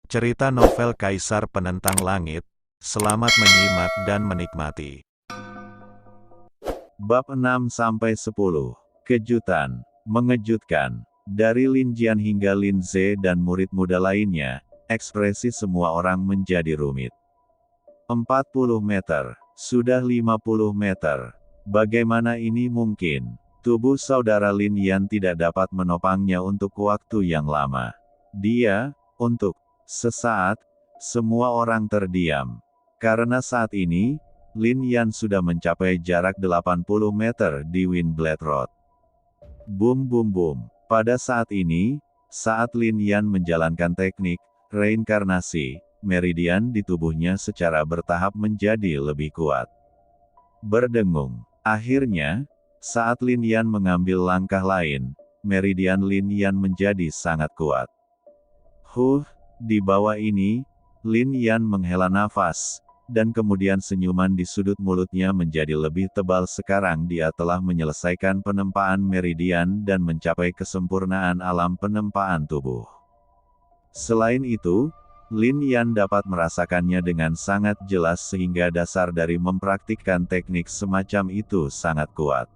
Cerita novel Kaisar Penentang Langit. Selamat menyimak dan menikmati. Bab 6-10. Kejutan. Mengejutkan. Dari Lin Jian hingga Lin Ze dan murid muda lainnya, ekspresi semua orang menjadi rumit. 40 meter. Sudah 50 meter. Bagaimana ini mungkin? Tubuh saudara Lin Yan tidak dapat menopangnya untuk waktu yang lama. Untuk sesaat, semua orang terdiam. Karena saat ini, Lin Yan sudah mencapai jarak 80 meter di Windblade Road. Boom boom boom. Pada saat ini, saat Lin Yan menjalankan teknik reinkarnasi, meridian di tubuhnya secara bertahap menjadi lebih kuat. Berdengung. Akhirnya, saat Lin Yan mengambil langkah lain, meridian Lin Yan menjadi sangat kuat. Di bawah ini, Lin Yan menghela nafas, dan kemudian senyuman di sudut mulutnya menjadi lebih tebal. Sekarang dia telah menyelesaikan penempaan meridian dan mencapai kesempurnaan alam penempaan tubuh. Selain itu, Lin Yan dapat merasakannya dengan sangat jelas sehingga dasar dari mempraktikkan teknik semacam itu sangat kuat.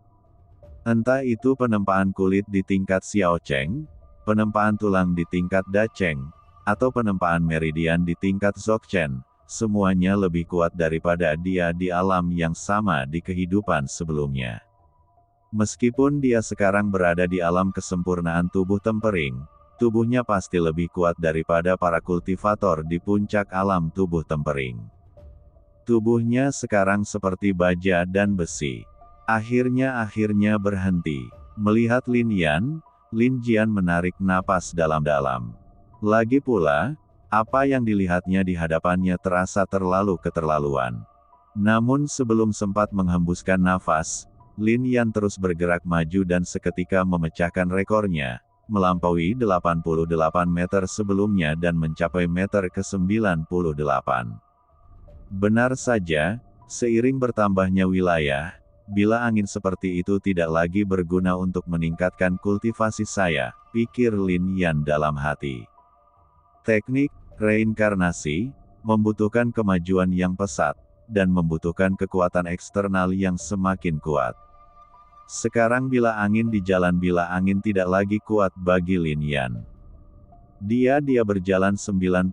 Entah itu penempaan kulit di tingkat Xiao Cheng, penempaan tulang di tingkat Da Cheng, atau penempaan meridian di tingkat Dzogchen, semuanya lebih kuat daripada dia di alam yang sama di kehidupan sebelumnya. Meskipun dia sekarang berada di alam kesempurnaan tubuh tempering, tubuhnya pasti lebih kuat daripada para kultivator di puncak alam tubuh tempering. Tubuhnya sekarang seperti baja dan besi. Akhirnya berhenti. Melihat Lin Yan, Lin Jian menarik napas dalam-dalam. Lagi pula, apa yang dilihatnya di hadapannya terasa terlalu keterlaluan. Namun sebelum sempat menghembuskan nafas, Lin Yan terus bergerak maju dan seketika memecahkan rekornya, melampaui 88 meter sebelumnya dan mencapai meter ke-98. Benar saja, seiring bertambahnya wilayah, bila angin seperti itu tidak lagi berguna untuk meningkatkan kultivasi saya, pikir Lin Yan dalam hati. Teknik reinkarnasi membutuhkan kemajuan yang pesat, dan membutuhkan kekuatan eksternal yang semakin kuat. Sekarang bila angin tidak lagi kuat bagi Lin Yan. Dia berjalan 98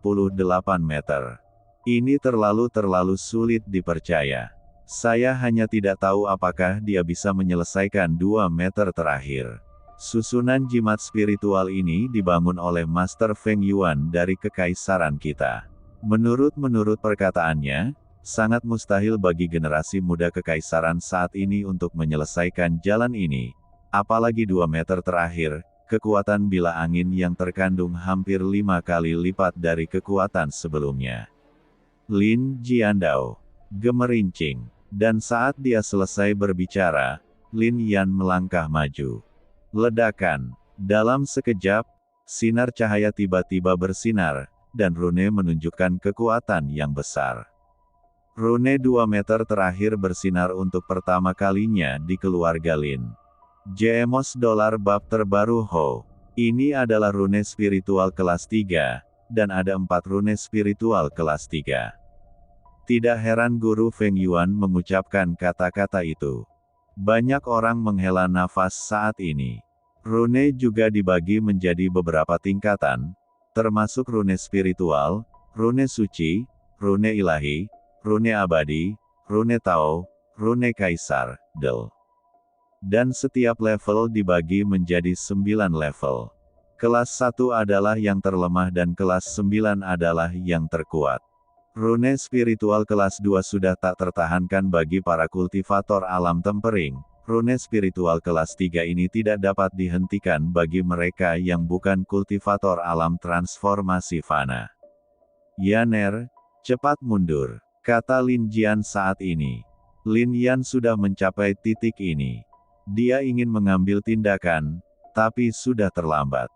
meter. Ini terlalu sulit dipercaya. Saya hanya tidak tahu apakah dia bisa menyelesaikan 2 meter terakhir. Susunan jimat spiritual ini dibangun oleh Master Feng Yuan dari kekaisaran kita. Menurut perkataannya, sangat mustahil bagi generasi muda kekaisaran saat ini untuk menyelesaikan jalan ini. Apalagi 2 meter terakhir, kekuatan bila angin yang terkandung hampir 5 kali lipat dari kekuatan sebelumnya. Lin Jiandao gemerincing. Dan saat dia selesai berbicara, Lin Yan melangkah maju. Ledakan. Dalam sekejap, sinar cahaya tiba-tiba bersinar, dan rune menunjukkan kekuatan yang besar. Rune 2 meter terakhir bersinar untuk pertama kalinya di keluarga Lin. JMOS dolar bab terbaru Ho. Ini adalah rune spiritual kelas 3, dan ada 4 rune spiritual kelas 3. Tidak heran Guru Feng Yuan mengucapkan kata-kata itu. Banyak orang menghela nafas saat ini. Rune juga dibagi menjadi beberapa tingkatan, termasuk rune spiritual, rune suci, rune ilahi, rune abadi, rune Tao, rune kaisar, dan setiap level dibagi menjadi 9 level. Kelas 1 adalah yang terlemah dan kelas 9 adalah yang terkuat. Rune spiritual kelas 2 sudah tak tertahankan bagi para kultivator alam tempering. Rune spiritual kelas 3 ini tidak dapat dihentikan bagi mereka yang bukan kultivator alam transformasi fana. Yaner, cepat mundur, kata Lin Jian saat ini. Lin Yan sudah mencapai titik ini. Dia ingin mengambil tindakan, tapi sudah terlambat.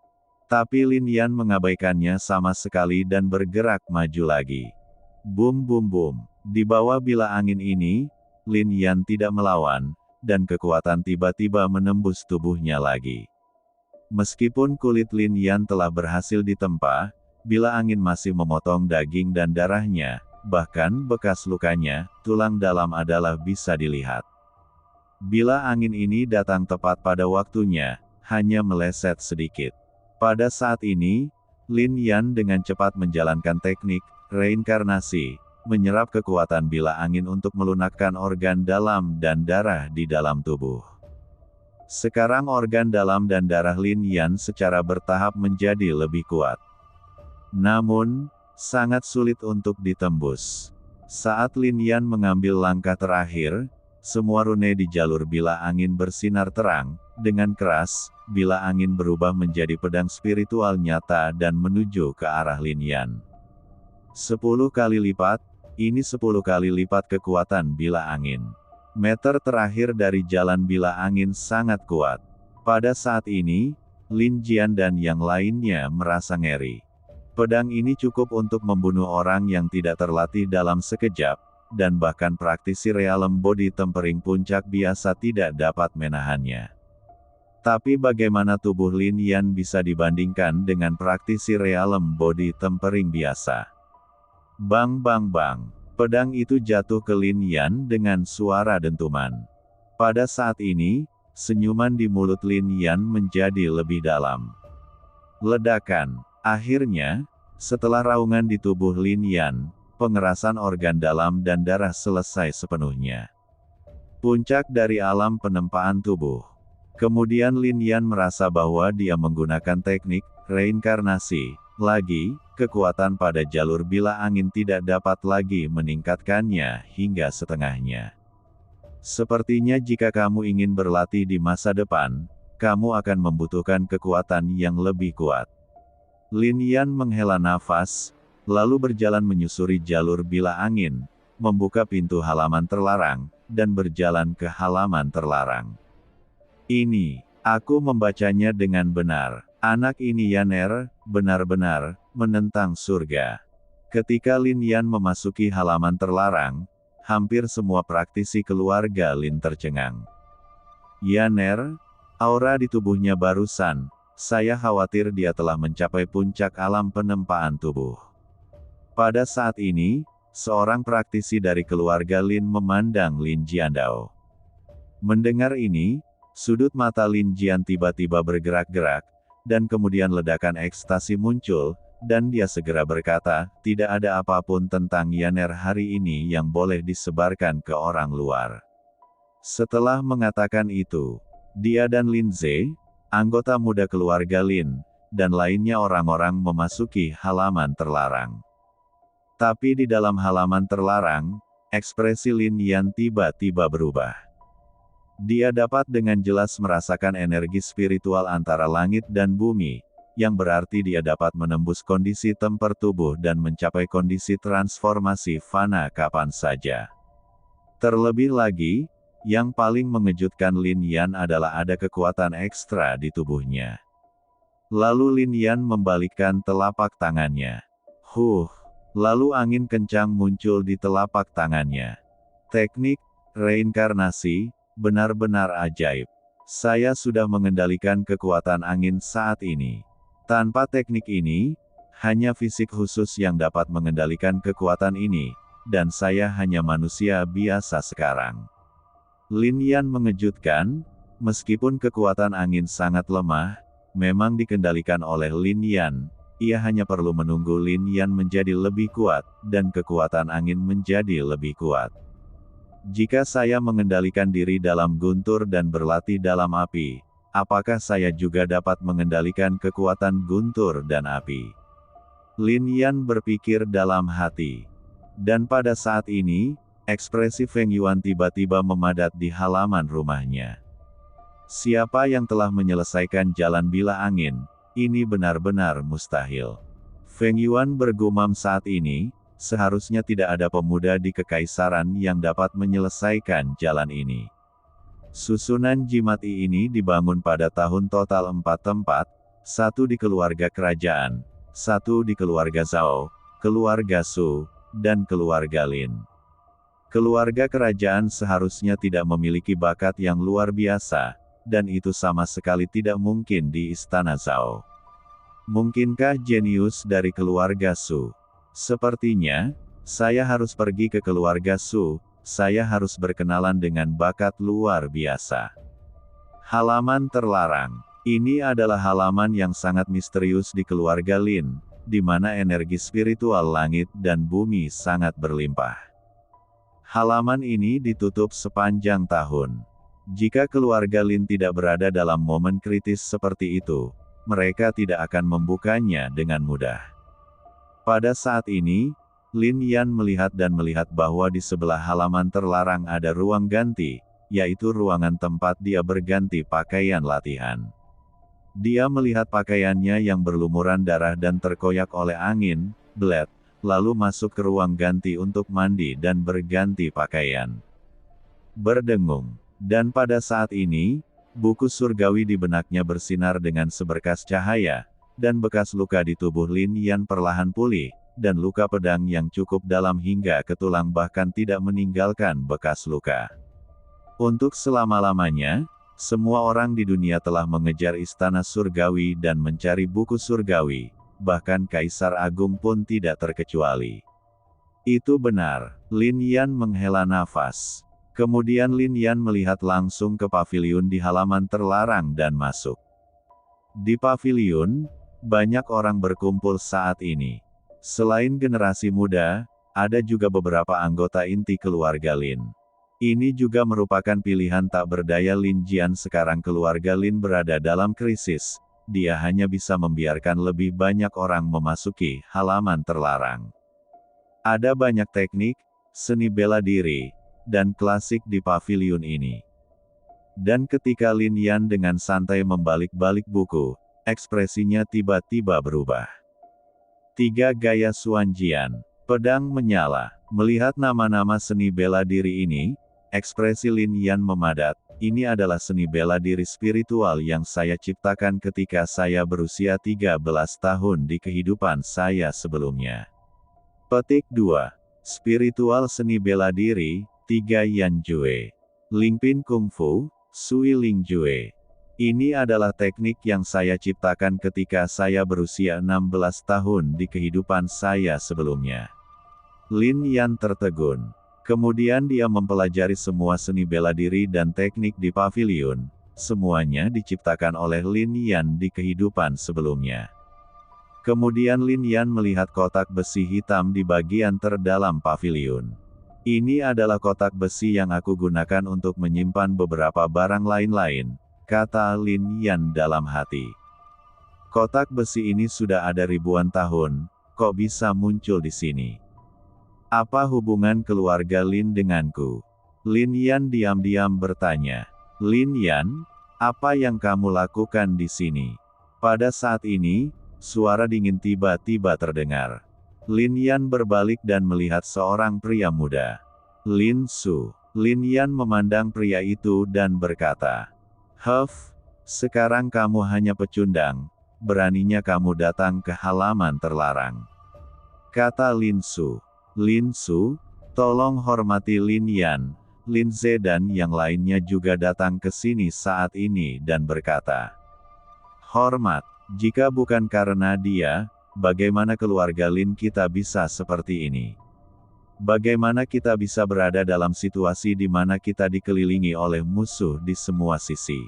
Tapi Lin Yan mengabaikannya sama sekali dan bergerak maju lagi. Boom boom boom. Di bawah bila angin ini, Lin Yan tidak melawan, dan kekuatan tiba-tiba menembus tubuhnya lagi. Meskipun kulit Lin Yan telah berhasil ditempa, bila angin masih memotong daging dan darahnya, bahkan bekas lukanya, tulang dalam adalah bisa dilihat. Bila angin ini datang tepat pada waktunya, hanya meleset sedikit. Pada saat ini, Lin Yan dengan cepat menjalankan teknik reinkarnasi, menyerap kekuatan bila angin untuk melunakkan organ dalam dan darah di dalam tubuh. Sekarang organ dalam dan darah Lin Yan secara bertahap menjadi lebih kuat. Namun, sangat sulit untuk ditembus. Saat Lin Yan mengambil langkah terakhir, semua rune di jalur bila angin bersinar terang, dengan keras, bila angin berubah menjadi pedang spiritual nyata dan menuju ke arah Lin Yan. 10 kali lipat, ini 10 kali lipat kekuatan bila angin. Meter terakhir dari jalan bila angin sangat kuat. Pada saat ini, Lin Jian dan yang lainnya merasa ngeri. Pedang ini cukup untuk membunuh orang yang tidak terlatih dalam sekejap, dan bahkan praktisi realem body tempering puncak biasa tidak dapat menahannya. Tapi bagaimana tubuh Lin Yan bisa dibandingkan dengan praktisi realem body tempering biasa? Bang bang bang. Pedang itu jatuh ke Lin Yan dengan suara dentuman. Pada saat ini, senyuman di mulut Lin Yan menjadi lebih dalam. Ledakan. Akhirnya, setelah raungan di tubuh Lin Yan, pengerasan organ dalam dan darah selesai sepenuhnya. Puncak dari alam penempaan tubuh. Kemudian Lin Yan merasa bahwa dia menggunakan teknik reinkarnasi. Lagi, kekuatan pada jalur bila angin tidak dapat lagi meningkatkannya hingga setengahnya. Sepertinya jika kamu ingin berlatih di masa depan, kamu akan membutuhkan kekuatan yang lebih kuat. Lin Yan menghela nafas, lalu berjalan menyusuri jalur bila angin, membuka pintu halaman terlarang, dan berjalan ke halaman terlarang. Ini, aku membacanya dengan benar. Anak ini Yaner, benar-benar, menentang surga. Ketika Lin Yan memasuki halaman terlarang, hampir semua praktisi keluarga Lin tercengang. Yaner, aura di tubuhnya barusan, saya khawatir dia telah mencapai puncak alam penempaan tubuh. Pada saat ini, seorang praktisi dari keluarga Lin memandang Lin Jiandao. Mendengar ini, sudut mata Lin Jian tiba-tiba bergerak-gerak, dan kemudian ledakan ekstasi muncul, dan dia segera berkata, tidak ada apapun tentang Yaner hari ini yang boleh disebarkan ke orang luar. Setelah mengatakan itu, dia dan Lin Ze, anggota muda keluarga Lin, dan lainnya orang-orang memasuki halaman terlarang. Tapi di dalam halaman terlarang, ekspresi Lin Yan tiba-tiba berubah. Dia dapat dengan jelas merasakan energi spiritual antara langit dan bumi, yang berarti dia dapat menembus kondisi temper tubuh dan mencapai kondisi transformasi fana kapan saja. Terlebih lagi, yang paling mengejutkan Lin Yan adalah ada kekuatan ekstra di tubuhnya. Lalu Lin Yan membalikkan telapak tangannya. Lalu angin kencang muncul di telapak tangannya. Teknik reinkarnasi benar-benar ajaib. Saya sudah mengendalikan kekuatan angin saat ini. Tanpa teknik ini, hanya fisik khusus yang dapat mengendalikan kekuatan ini, dan saya hanya manusia biasa sekarang. Lin Yan mengejutkan, meskipun kekuatan angin sangat lemah, memang dikendalikan oleh Lin Yan, ia hanya perlu menunggu Lin Yan menjadi lebih kuat, dan kekuatan angin menjadi lebih kuat. Jika saya mengendalikan diri dalam guntur dan berlatih dalam api, apakah saya juga dapat mengendalikan kekuatan guntur dan api? Lin Yan berpikir dalam hati. Dan pada saat ini, ekspresi Feng Yuan tiba-tiba memadat di halaman rumahnya. Siapa yang telah menyelesaikan jalan bila angin? Ini benar-benar mustahil. Feng Yuan bergumam saat ini, seharusnya tidak ada pemuda di kekaisaran yang dapat menyelesaikan jalan ini. Susunan Jimati ini dibangun pada tahun total 4 tempat, 1 di keluarga kerajaan, 1 di keluarga Zhao, keluarga Su, dan keluarga Lin. Keluarga kerajaan seharusnya tidak memiliki bakat yang luar biasa, dan itu sama sekali tidak mungkin di istana Zhao. Mungkinkah jenius dari keluarga Su? Sepertinya, saya harus pergi ke keluarga Su, saya harus berkenalan dengan bakat luar biasa. Halaman terlarang. Ini adalah halaman yang sangat misterius di keluarga Lin, di mana energi spiritual langit dan bumi sangat berlimpah. Halaman ini ditutup sepanjang tahun. Jika keluarga Lin tidak berada dalam momen kritis seperti itu, mereka tidak akan membukanya dengan mudah. Pada saat ini, Lin Yan melihat bahwa di sebelah halaman terlarang ada ruang ganti, yaitu ruangan tempat dia berganti pakaian latihan. Dia melihat pakaiannya yang berlumuran darah dan terkoyak oleh angin, Blade, lalu masuk ke ruang ganti untuk mandi dan berganti pakaian. Berdengung. Dan pada saat ini, buku surgawi di benaknya bersinar dengan seberkas cahaya, dan bekas luka di tubuh Lin Yan perlahan pulih, dan luka pedang yang cukup dalam hingga ke tulang bahkan tidak meninggalkan bekas luka. Untuk selama-lamanya, semua orang di dunia telah mengejar istana surgawi dan mencari buku surgawi, bahkan Kaisar Agung pun tidak terkecuali. Itu benar, Lin Yan menghela nafas. Kemudian Lin Yan melihat langsung ke paviliun di halaman terlarang dan masuk. Di paviliun, banyak orang berkumpul saat ini. Selain generasi muda, ada juga beberapa anggota inti keluarga Lin. Ini juga merupakan pilihan tak berdaya Lin Jian sekarang keluarga Lin berada dalam krisis. Dia hanya bisa membiarkan lebih banyak orang memasuki halaman terlarang. Ada banyak teknik, seni bela diri, dan klasik di paviliun ini. Dan ketika Lin Yan dengan santai membalik-balik buku, ekspresinya tiba-tiba berubah. 3 gaya Xuanjian. Pedang menyala. Melihat nama-nama seni bela diri ini, ekspresi Lin Yan memadat. Ini adalah seni bela diri spiritual yang saya ciptakan ketika saya berusia 13 tahun di kehidupan saya sebelumnya. Petik 2. Spiritual seni bela diri, 3 Yan Jue. Lingpin Kung Fu, Sui Ling Jue. Ini adalah teknik yang saya ciptakan ketika saya berusia 16 tahun di kehidupan saya sebelumnya. Lin Yan tertegun. Kemudian dia mempelajari semua seni bela diri dan teknik di paviliun. Semuanya diciptakan oleh Lin Yan di kehidupan sebelumnya. Kemudian Lin Yan melihat kotak besi hitam di bagian terdalam paviliun. Ini adalah kotak besi yang aku gunakan untuk menyimpan beberapa barang lain-lain, kata Lin Yan dalam hati. Kotak besi ini sudah ada ribuan tahun, kok bisa muncul di sini? Apa hubungan keluarga Lin denganku? Lin Yan diam-diam bertanya. Lin Yan, apa yang kamu lakukan di sini? Pada saat ini, suara dingin tiba-tiba terdengar. Lin Yan berbalik dan melihat seorang pria muda. Lin Su. Lin Yan memandang pria itu dan berkata, sekarang kamu hanya pecundang, beraninya kamu datang ke halaman terlarang. Kata Lin Su. Lin Su, tolong hormati Lin Yan. Lin Ze dan yang lainnya juga datang ke sini saat ini dan berkata, hormat, jika bukan karena dia, bagaimana keluarga Lin kita bisa seperti ini? Bagaimana kita bisa berada dalam situasi di mana kita dikelilingi oleh musuh di semua sisi?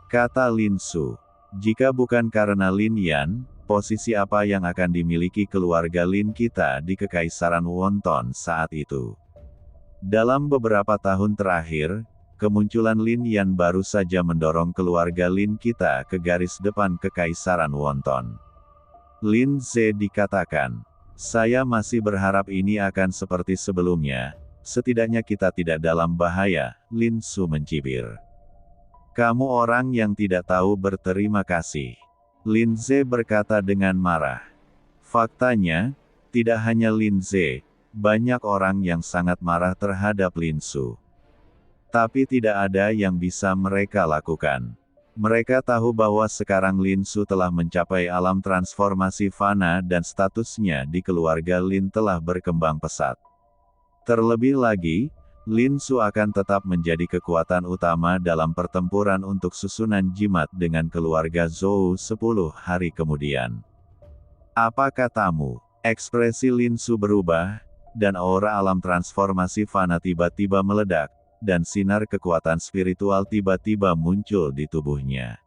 Kata Lin Su. Jika bukan karena Lin Yan, posisi apa yang akan dimiliki keluarga Lin kita di Kekaisaran Wonton saat itu? Dalam beberapa tahun terakhir, kemunculan Lin Yan baru saja mendorong keluarga Lin kita ke garis depan Kekaisaran Wonton. Lin Ze dikatakan, saya masih berharap ini akan seperti sebelumnya, setidaknya kita tidak dalam bahaya, Lin Su mencibir. Kamu orang yang tidak tahu berterima kasih. Lin Ze berkata dengan marah. Faktanya, tidak hanya Lin Ze, banyak orang yang sangat marah terhadap Lin Su. Tapi tidak ada yang bisa mereka lakukan. Mereka tahu bahwa sekarang Lin Su telah mencapai alam transformasi fana dan statusnya di keluarga Lin telah berkembang pesat. Terlebih lagi, Lin Su akan tetap menjadi kekuatan utama dalam pertempuran untuk susunan jimat dengan keluarga Zhou 10 hari kemudian. Apa katamu? Ekspresi Lin Su berubah, dan aura alam transformasi fana tiba-tiba meledak, dan sinar kekuatan spiritual tiba-tiba muncul di tubuhnya.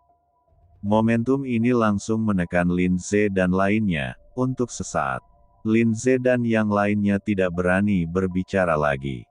Momentum ini langsung menekan Lin Ze dan lainnya, untuk sesaat. Lin Ze dan yang lainnya tidak berani berbicara lagi.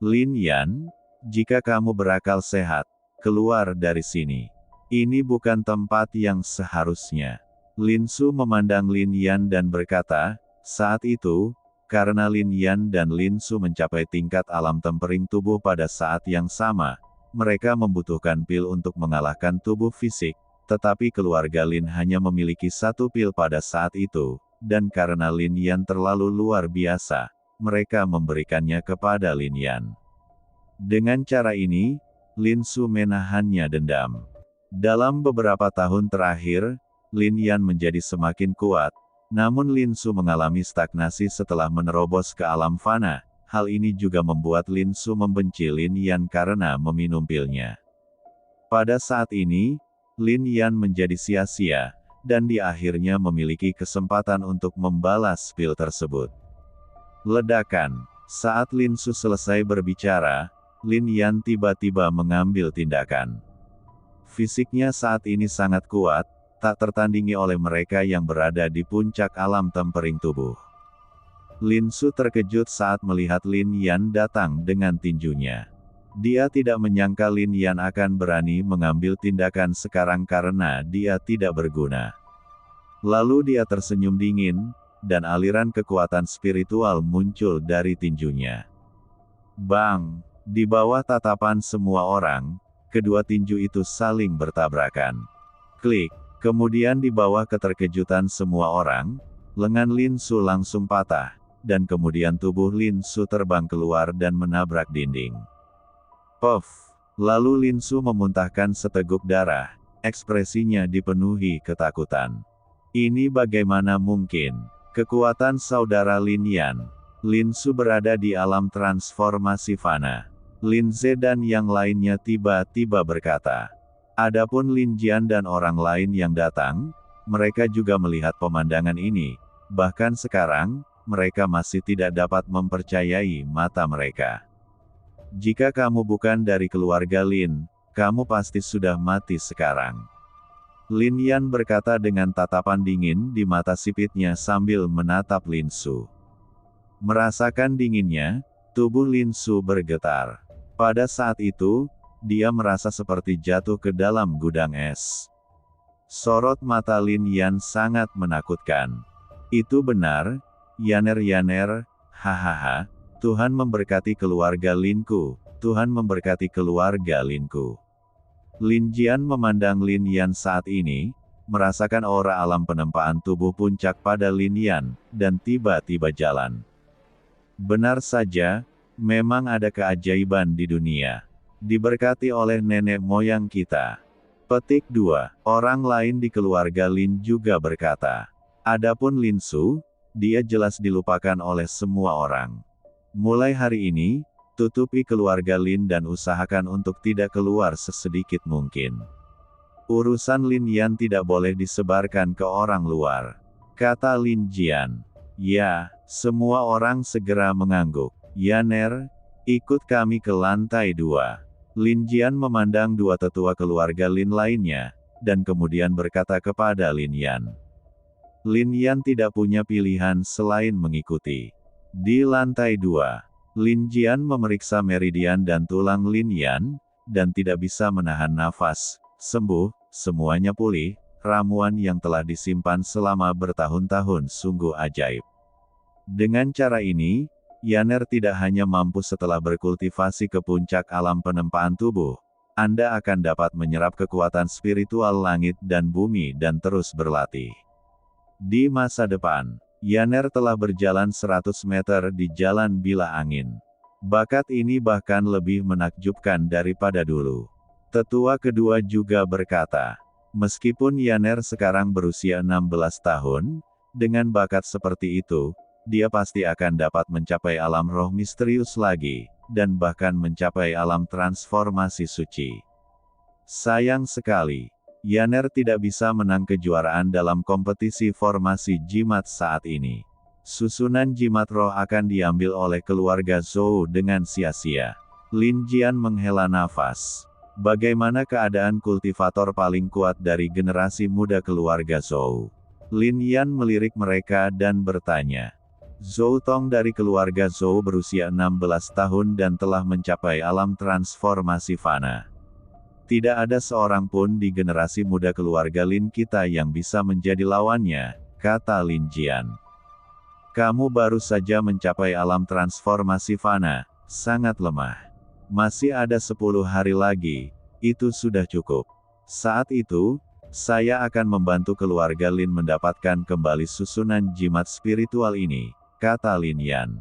Lin Yan, jika kamu berakal sehat, keluar dari sini. Ini bukan tempat yang seharusnya. Lin Su memandang Lin Yan dan berkata, saat itu, karena Lin Yan dan Lin Su mencapai tingkat alam tempering tubuh pada saat yang sama, mereka membutuhkan pil untuk mengalahkan tubuh fisik, tetapi keluarga Lin hanya memiliki satu pil pada saat itu, dan karena Lin Yan terlalu luar biasa, mereka memberikannya kepada Lin Yan. Dengan cara ini, Lin Su menahannya dendam. Dalam beberapa tahun terakhir, Lin Yan menjadi semakin kuat, namun Lin Su mengalami stagnasi setelah menerobos ke alam fana. Hal ini juga membuat Lin Su membenci Lin Yan karena meminum pilnya. Pada saat ini, Lin Yan menjadi sia-sia, dan dia akhirnya memiliki kesempatan untuk membalas pil tersebut. Ledakan. Saat Lin Su selesai berbicara, Lin Yan tiba-tiba mengambil tindakan. Fisiknya saat ini sangat kuat, tak tertandingi oleh mereka yang berada di puncak alam tempering tubuh. Lin Su terkejut saat melihat Lin Yan datang dengan tinjunya. Dia tidak menyangka Lin Yan akan berani mengambil tindakan sekarang karena dia tidak berguna. Lalu dia tersenyum dingin, dan aliran kekuatan spiritual muncul dari tinjunya. Bang! Di bawah tatapan semua orang, kedua tinju itu saling bertabrakan. Klik! Kemudian di bawah keterkejutan semua orang, lengan Lin Su langsung patah, dan kemudian tubuh Lin Su terbang keluar dan menabrak dinding. Puff! Lalu Lin Su memuntahkan seteguk darah, ekspresinya dipenuhi ketakutan. Ini bagaimana mungkin? Kekuatan saudara Lin Yan. Lin Su berada di alam transformasi fana. Lin Ze dan yang lainnya tiba-tiba berkata. Adapun Lin Jian dan orang lain yang datang, mereka juga melihat pemandangan ini. Bahkan sekarang, mereka masih tidak dapat mempercayai mata mereka. Jika kamu bukan dari keluarga Lin, kamu pasti sudah mati sekarang. Lin Yan berkata dengan tatapan dingin di mata sipitnya sambil menatap Lin Su. Merasakan dinginnya, tubuh Lin Su bergetar. Pada saat itu, dia merasa seperti jatuh ke dalam gudang es. Sorot mata Lin Yan sangat menakutkan. Itu benar, Yaner, hahaha, Tuhan memberkati keluarga Linku, Tuhan memberkati keluarga Linku. Lin Jian memandang Lin Yan saat ini, merasakan aura alam penempaan tubuh puncak pada Lin Yan, dan tiba-tiba jalan. Benar saja, memang ada keajaiban di dunia. Diberkati oleh nenek moyang kita. Petik 2. Orang lain di keluarga Lin juga berkata. Adapun Lin Su, dia jelas dilupakan oleh semua orang. Mulai hari ini, tutupi keluarga Lin dan usahakan untuk tidak keluar sesedikit mungkin. Urusan Lin Yan tidak boleh disebarkan ke orang luar. Kata Lin Jian. Ya, semua orang segera mengangguk. Yaner, ikut kami ke lantai 2. Lin Jian memandang dua tetua keluarga Lin lainnya, dan kemudian berkata kepada Lin Yan. Lin Yan tidak punya pilihan selain mengikuti. Di lantai 2. Lin Jian memeriksa meridian dan tulang Lin Yan, dan tidak bisa menahan nafas. Sembuh, semuanya pulih, ramuan yang telah disimpan selama bertahun-tahun sungguh ajaib. Dengan cara ini, Yaner tidak hanya mampu setelah berkultivasi ke puncak alam penempaan tubuh, Anda akan dapat menyerap kekuatan spiritual langit dan bumi dan terus berlatih. Di masa depan, Yaner telah berjalan 100 meter di jalan bila angin. Bakat ini bahkan lebih menakjubkan daripada dulu. Tetua kedua juga berkata, meskipun Yaner sekarang berusia 16 tahun, dengan bakat seperti itu, dia pasti akan dapat mencapai alam roh misterius lagi. dan bahkan mencapai alam transformasi suci. Sayang sekali, Yaner tidak bisa menang kejuaraan dalam kompetisi formasi jimat saat ini. Susunan jimat roh akan diambil oleh keluarga Zhou dengan sia-sia. Lin Jian menghela nafas. Bagaimana keadaan kultivator paling kuat dari generasi muda keluarga Zhou? Lin Yan melirik mereka dan bertanya. Zhou Tong dari keluarga Zhou berusia 16 tahun dan telah mencapai alam transformasi fana. Tidak ada seorang pun di generasi muda keluarga Lin kita yang bisa menjadi lawannya, kata Lin Jian. Kamu baru saja mencapai alam transformasi fana, sangat lemah. Masih ada 10 hari lagi, itu sudah cukup. Saat itu, saya akan membantu keluarga Lin mendapatkan kembali susunan jimat spiritual ini, kata Lin Yan.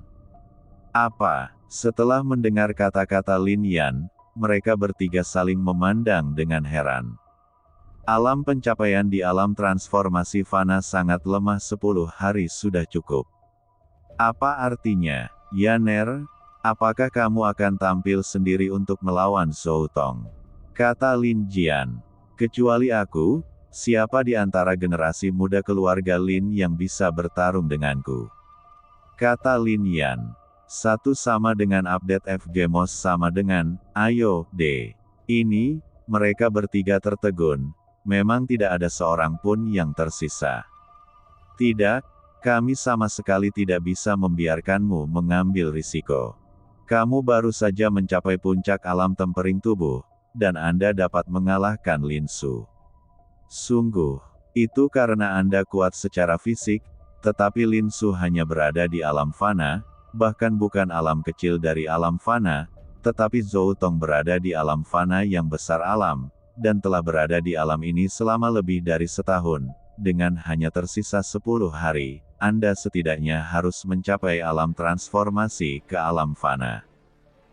Apa? Setelah mendengar kata-kata Lin Yan, mereka bertiga saling memandang dengan heran. Alam pencapaian di alam transformasi fana sangat lemah, 10 hari sudah cukup. Apa artinya, Yaner? Apakah kamu akan tampil sendiri untuk melawan Zhou Tong? Kata Lin Jian. Kecuali aku, siapa di antara generasi muda keluarga Lin yang bisa bertarung denganku? Kata Lin Yan. Satu sama dengan update FGMOS sama dengan, ayo, D. Ini, mereka bertiga tertegun, memang tidak ada seorang pun yang tersisa. Tidak, kami sama sekali tidak bisa membiarkanmu mengambil risiko. Kamu baru saja mencapai puncak alam tempering tubuh, dan Anda dapat mengalahkan Lin Su. Sungguh, itu karena Anda kuat secara fisik, tetapi Lin Su hanya berada di alam fana, bahkan bukan alam kecil dari alam fana, tetapi Zhou Tong berada di alam fana yang besar alam, dan telah berada di alam ini selama lebih dari setahun. Dengan hanya tersisa 10 hari, Anda setidaknya harus mencapai alam transformasi ke alam fana.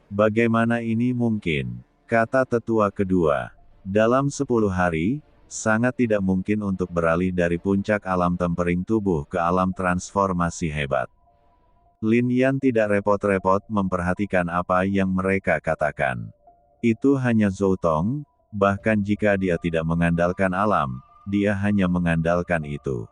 Bagaimana ini mungkin? Kata tetua kedua. Dalam 10 hari, sangat tidak mungkin untuk beralih dari puncak alam tempering tubuh ke alam transformasi hebat. Lin Yan tidak repot-repot memperhatikan apa yang mereka katakan. Itu hanya Zhou Tong, bahkan jika dia tidak mengandalkan alam, dia hanya mengandalkan itu.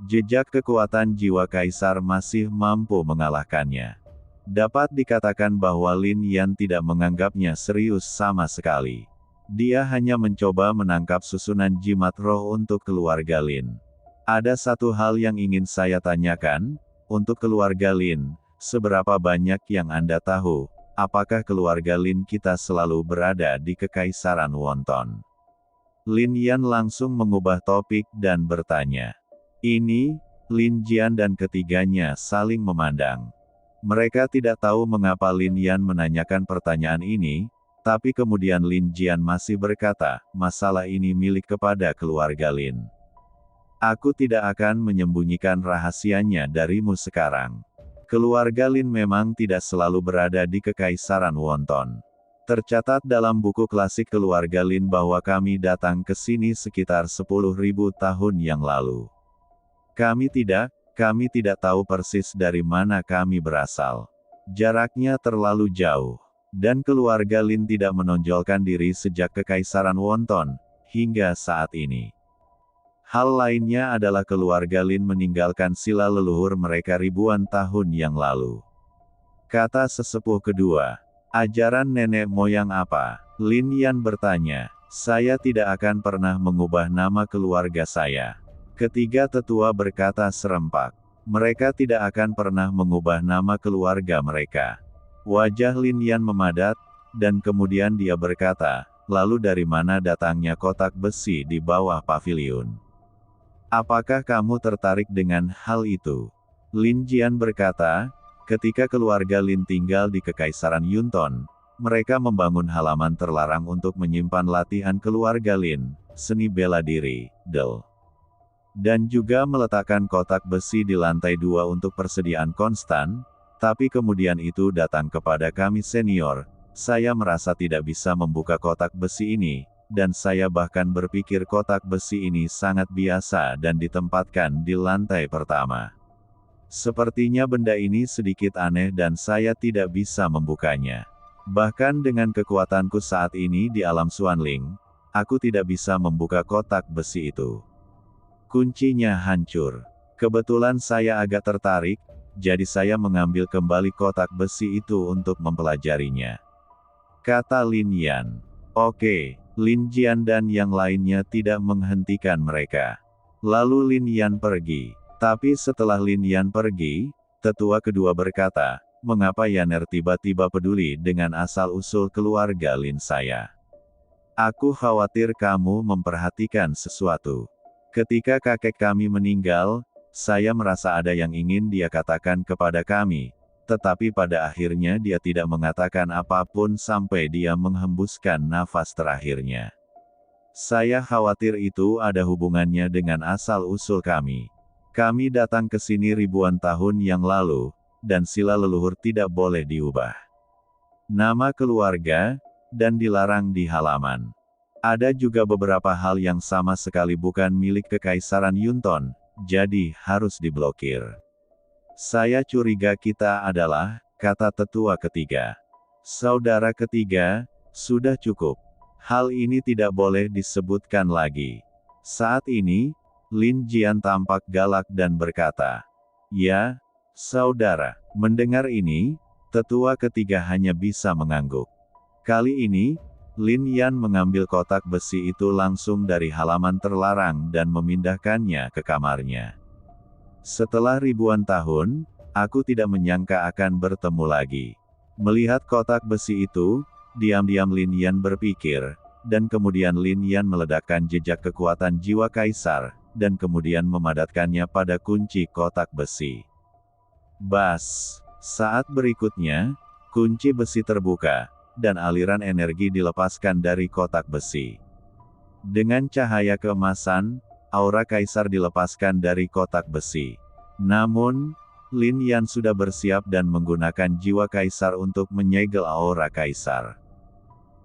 Jejak kekuatan jiwa kaisar masih mampu mengalahkannya. Dapat dikatakan bahwa Lin Yan tidak menganggapnya serius sama sekali. Dia hanya mencoba menangkap susunan jimat roh untuk keluarga Lin. Ada satu hal yang ingin saya tanyakan. Untuk keluarga Lin, seberapa banyak yang Anda tahu, apakah keluarga Lin kita selalu berada di Kekaisaran Wonton? Lin Yan langsung mengubah topik dan bertanya. Ini, Lin Jian dan ketiganya saling memandang. Mereka tidak tahu mengapa Lin Yan menanyakan pertanyaan ini, tapi kemudian Lin Jian masih berkata, masalah ini milik kepada keluarga Lin. Aku tidak akan menyembunyikan rahasianya darimu sekarang. Keluarga Lin memang tidak selalu berada di Kekaisaran Wonton. Tercatat dalam buku klasik keluarga Lin bahwa kami datang ke sini sekitar 10.000 tahun yang lalu. Kami tidak tahu persis dari mana kami berasal. Jaraknya terlalu jauh. Dan keluarga Lin tidak menonjolkan diri sejak Kekaisaran Wonton, hingga saat ini. Hal lainnya adalah keluarga Lin meninggalkan sila leluhur mereka ribuan tahun yang lalu. Kata sesepuh kedua, ajaran nenek moyang apa? Lin Yan bertanya, saya tidak akan pernah mengubah nama keluarga saya. Ketiga tetua berkata serempak, mereka tidak akan pernah mengubah nama keluarga mereka. Wajah Lin Yan memadat, dan kemudian dia berkata, lalu dari mana datangnya kotak besi di bawah paviliun? Apakah kamu tertarik dengan hal itu? Lin Jian berkata, ketika keluarga Lin tinggal di Kekaisaran Yunton, mereka membangun halaman terlarang untuk menyimpan latihan keluarga Lin, seni bela diri, Del. Dan juga meletakkan kotak besi di lantai 2 untuk persediaan konstan, tapi kemudian itu datang kepada kami senior, saya merasa tidak bisa membuka kotak besi ini, dan saya bahkan berpikir kotak besi ini sangat biasa dan ditempatkan di lantai pertama. Sepertinya benda ini sedikit aneh dan saya tidak bisa membukanya. Bahkan dengan kekuatanku saat ini di alam Xuanling, aku tidak bisa membuka kotak besi itu. Kuncinya hancur. Kebetulan saya agak tertarik, jadi saya mengambil kembali kotak besi itu untuk mempelajarinya. Kata Lin Yan. Oke, Lin Jian dan yang lainnya tidak menghentikan mereka. Lalu Lin Yan pergi. Tapi setelah Lin Yan pergi, tetua kedua berkata, "Mengapa Yaner tiba-tiba peduli dengan asal-usul keluarga Lin saya? Aku khawatir kamu memperhatikan sesuatu. Ketika kakek kami meninggal, saya merasa ada yang ingin dia katakan kepada kami, tetapi pada akhirnya dia tidak mengatakan apapun sampai dia menghembuskan nafas terakhirnya. Saya khawatir itu ada hubungannya dengan asal-usul kami. Kami datang ke sini ribuan tahun yang lalu, dan sila leluhur tidak boleh diubah. Nama keluarga, dan dilarang di halaman. Ada juga beberapa hal yang sama sekali bukan milik Kekaisaran Yunton, jadi harus diblokir. Saya curiga kita adalah," kata tetua ketiga. Saudara ketiga, "Sudah cukup. Hal ini tidak boleh disebutkan lagi." Saat ini, Lin Jian tampak galak dan berkata, "Ya, saudara." Mendengar ini, tetua ketiga hanya bisa mengangguk. Kali ini, Lin Yan mengambil kotak besi itu langsung dari halaman terlarang dan memindahkannya ke kamarnya. Setelah ribuan tahun, aku tidak menyangka akan bertemu lagi. Melihat kotak besi itu, diam-diam Lin Yan berpikir, dan kemudian Lin Yan meledakkan jejak kekuatan jiwa kaisar, dan kemudian memadatkannya pada kunci kotak besi. Bas! Saat berikutnya, kunci besi terbuka, dan aliran energi dilepaskan dari kotak besi. Dengan cahaya keemasan, aura kaisar dilepaskan dari kotak besi. Namun, Lin Yan sudah bersiap dan menggunakan jiwa kaisar untuk menyegel aura kaisar.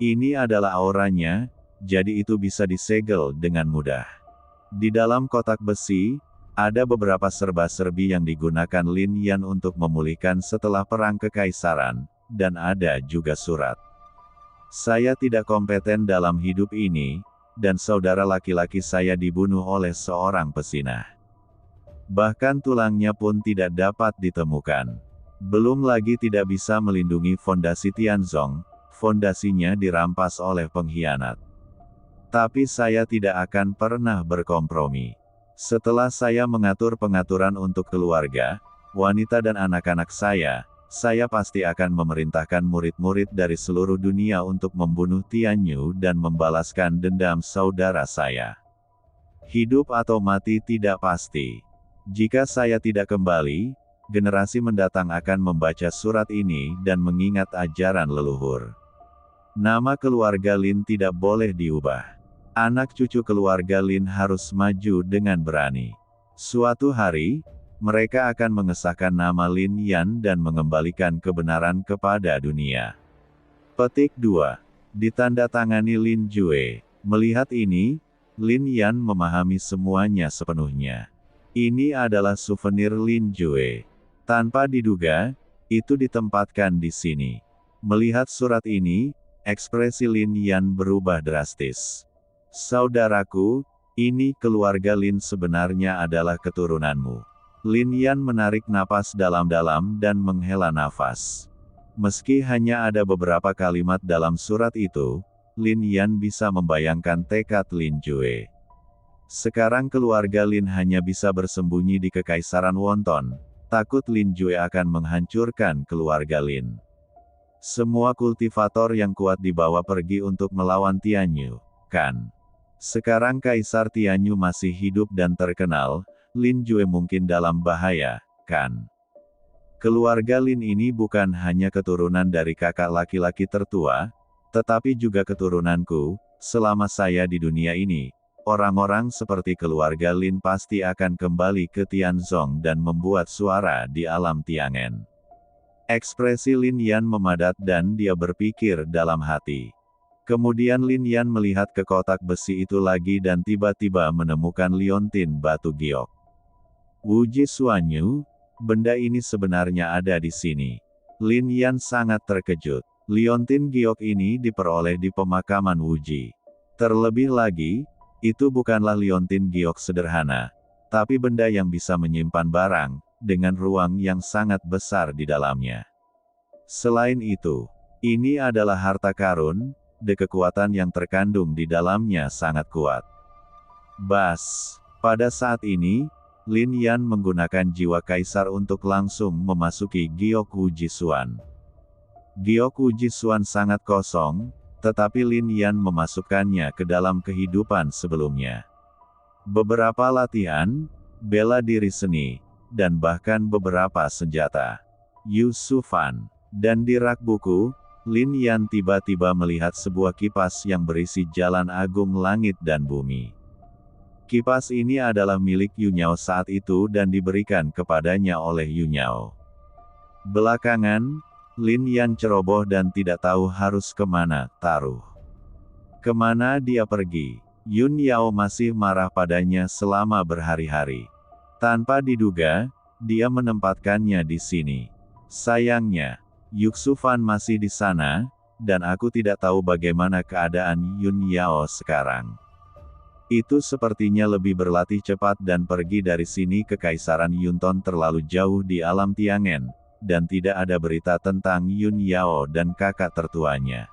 Ini adalah auranya, jadi itu bisa disegel dengan mudah. Di dalam kotak besi, ada beberapa serba-serbi yang digunakan Lin Yan untuk memulihkan setelah perang kekaisaran, dan ada juga surat. Saya tidak kompeten dalam hidup ini, dan saudara laki-laki saya dibunuh oleh seorang pesinah. Bahkan tulangnya pun tidak dapat ditemukan. Belum lagi tidak bisa melindungi fondasi Tianzong, fondasinya dirampas oleh pengkhianat. Tapi saya tidak akan pernah berkompromi. Setelah saya mengatur pengaturan untuk keluarga, wanita dan anak-anak saya pasti akan memerintahkan murid-murid dari seluruh dunia untuk membunuh Tianyu dan membalaskan dendam saudara saya. Hidup atau mati tidak pasti. Jika saya tidak kembali, generasi mendatang akan membaca surat ini dan mengingat ajaran leluhur. Nama keluarga Lin tidak boleh diubah. Anak cucu keluarga Lin harus maju dengan berani. Suatu hari, mereka akan mengesahkan nama Lin Yan dan mengembalikan kebenaran kepada dunia. Petik 2. Ditandatangani Lin Jue. Melihat ini, Lin Yan memahami semuanya sepenuhnya. Ini adalah souvenir Lin Jue. Tanpa diduga, itu ditempatkan di sini. Melihat surat ini, ekspresi Lin Yan berubah drastis. Saudaraku, ini keluarga Lin sebenarnya adalah keturunanmu. Lin Yan menarik napas dalam-dalam dan menghela nafas. Meski hanya ada beberapa kalimat dalam surat itu, Lin Yan bisa membayangkan tekad Lin Jue. Sekarang keluarga Lin hanya bisa bersembunyi di Kekaisaran Wonton, takut Lin Jue akan menghancurkan keluarga Lin. Semua kultivator yang kuat dibawa pergi untuk melawan Tianyu, kan? Sekarang Kaisar Tianyu masih hidup dan terkenal, Lin Jue mungkin dalam bahaya, kan? Keluarga Lin ini bukan hanya keturunan dari kakak laki-laki tertua, tetapi juga keturunanku. Selama saya di dunia ini, orang-orang seperti keluarga Lin pasti akan kembali ke Tianzong dan membuat suara di alam Tiangen. Ekspresi Lin Yan memadat dan dia berpikir dalam hati. Kemudian Lin Yan melihat ke kotak besi itu lagi dan tiba-tiba menemukan liontin batu giok. Wuji Suanyu, Benda ini sebenarnya ada di sini. Lin Yan sangat terkejut. Liontin giok ini diperoleh di pemakaman Wuji. Terlebih lagi, itu bukanlah liontin giok sederhana, tapi benda yang bisa menyimpan barang, dengan ruang yang sangat besar di dalamnya. Selain itu, ini adalah harta karun, kekuatan yang terkandung di dalamnya sangat kuat. Bas, pada saat ini, Lin Yan menggunakan jiwa kaisar untuk langsung memasuki giok Wuji Xuan. Giok Wuji Xuan sangat kosong, tetapi Lin Yan memasukkannya ke dalam kehidupan sebelumnya. Beberapa latihan, bela diri seni, dan bahkan beberapa senjata. Yu Sufan. Dan di rak buku, Lin Yan tiba-tiba melihat sebuah kipas yang berisi jalan agung langit dan bumi. Kipas ini adalah milik Yu Nyao saat itu dan diberikan kepadanya oleh Yu Nyao. Belakangan, Lin Yan ceroboh dan tidak tahu harus kemana taruh. Kemana dia pergi, Yun Yao masih marah padanya selama berhari-hari. Tanpa diduga, dia menempatkannya di sini. Sayangnya, Yuksufan masih di sana, dan aku tidak tahu bagaimana keadaan Yun Yao sekarang. Itu sepertinya lebih berlatih cepat dan pergi dari sini ke Kaisaran Yunton terlalu jauh di alam Tiangen, dan tidak ada berita tentang Yun Yao dan kakak tertuanya.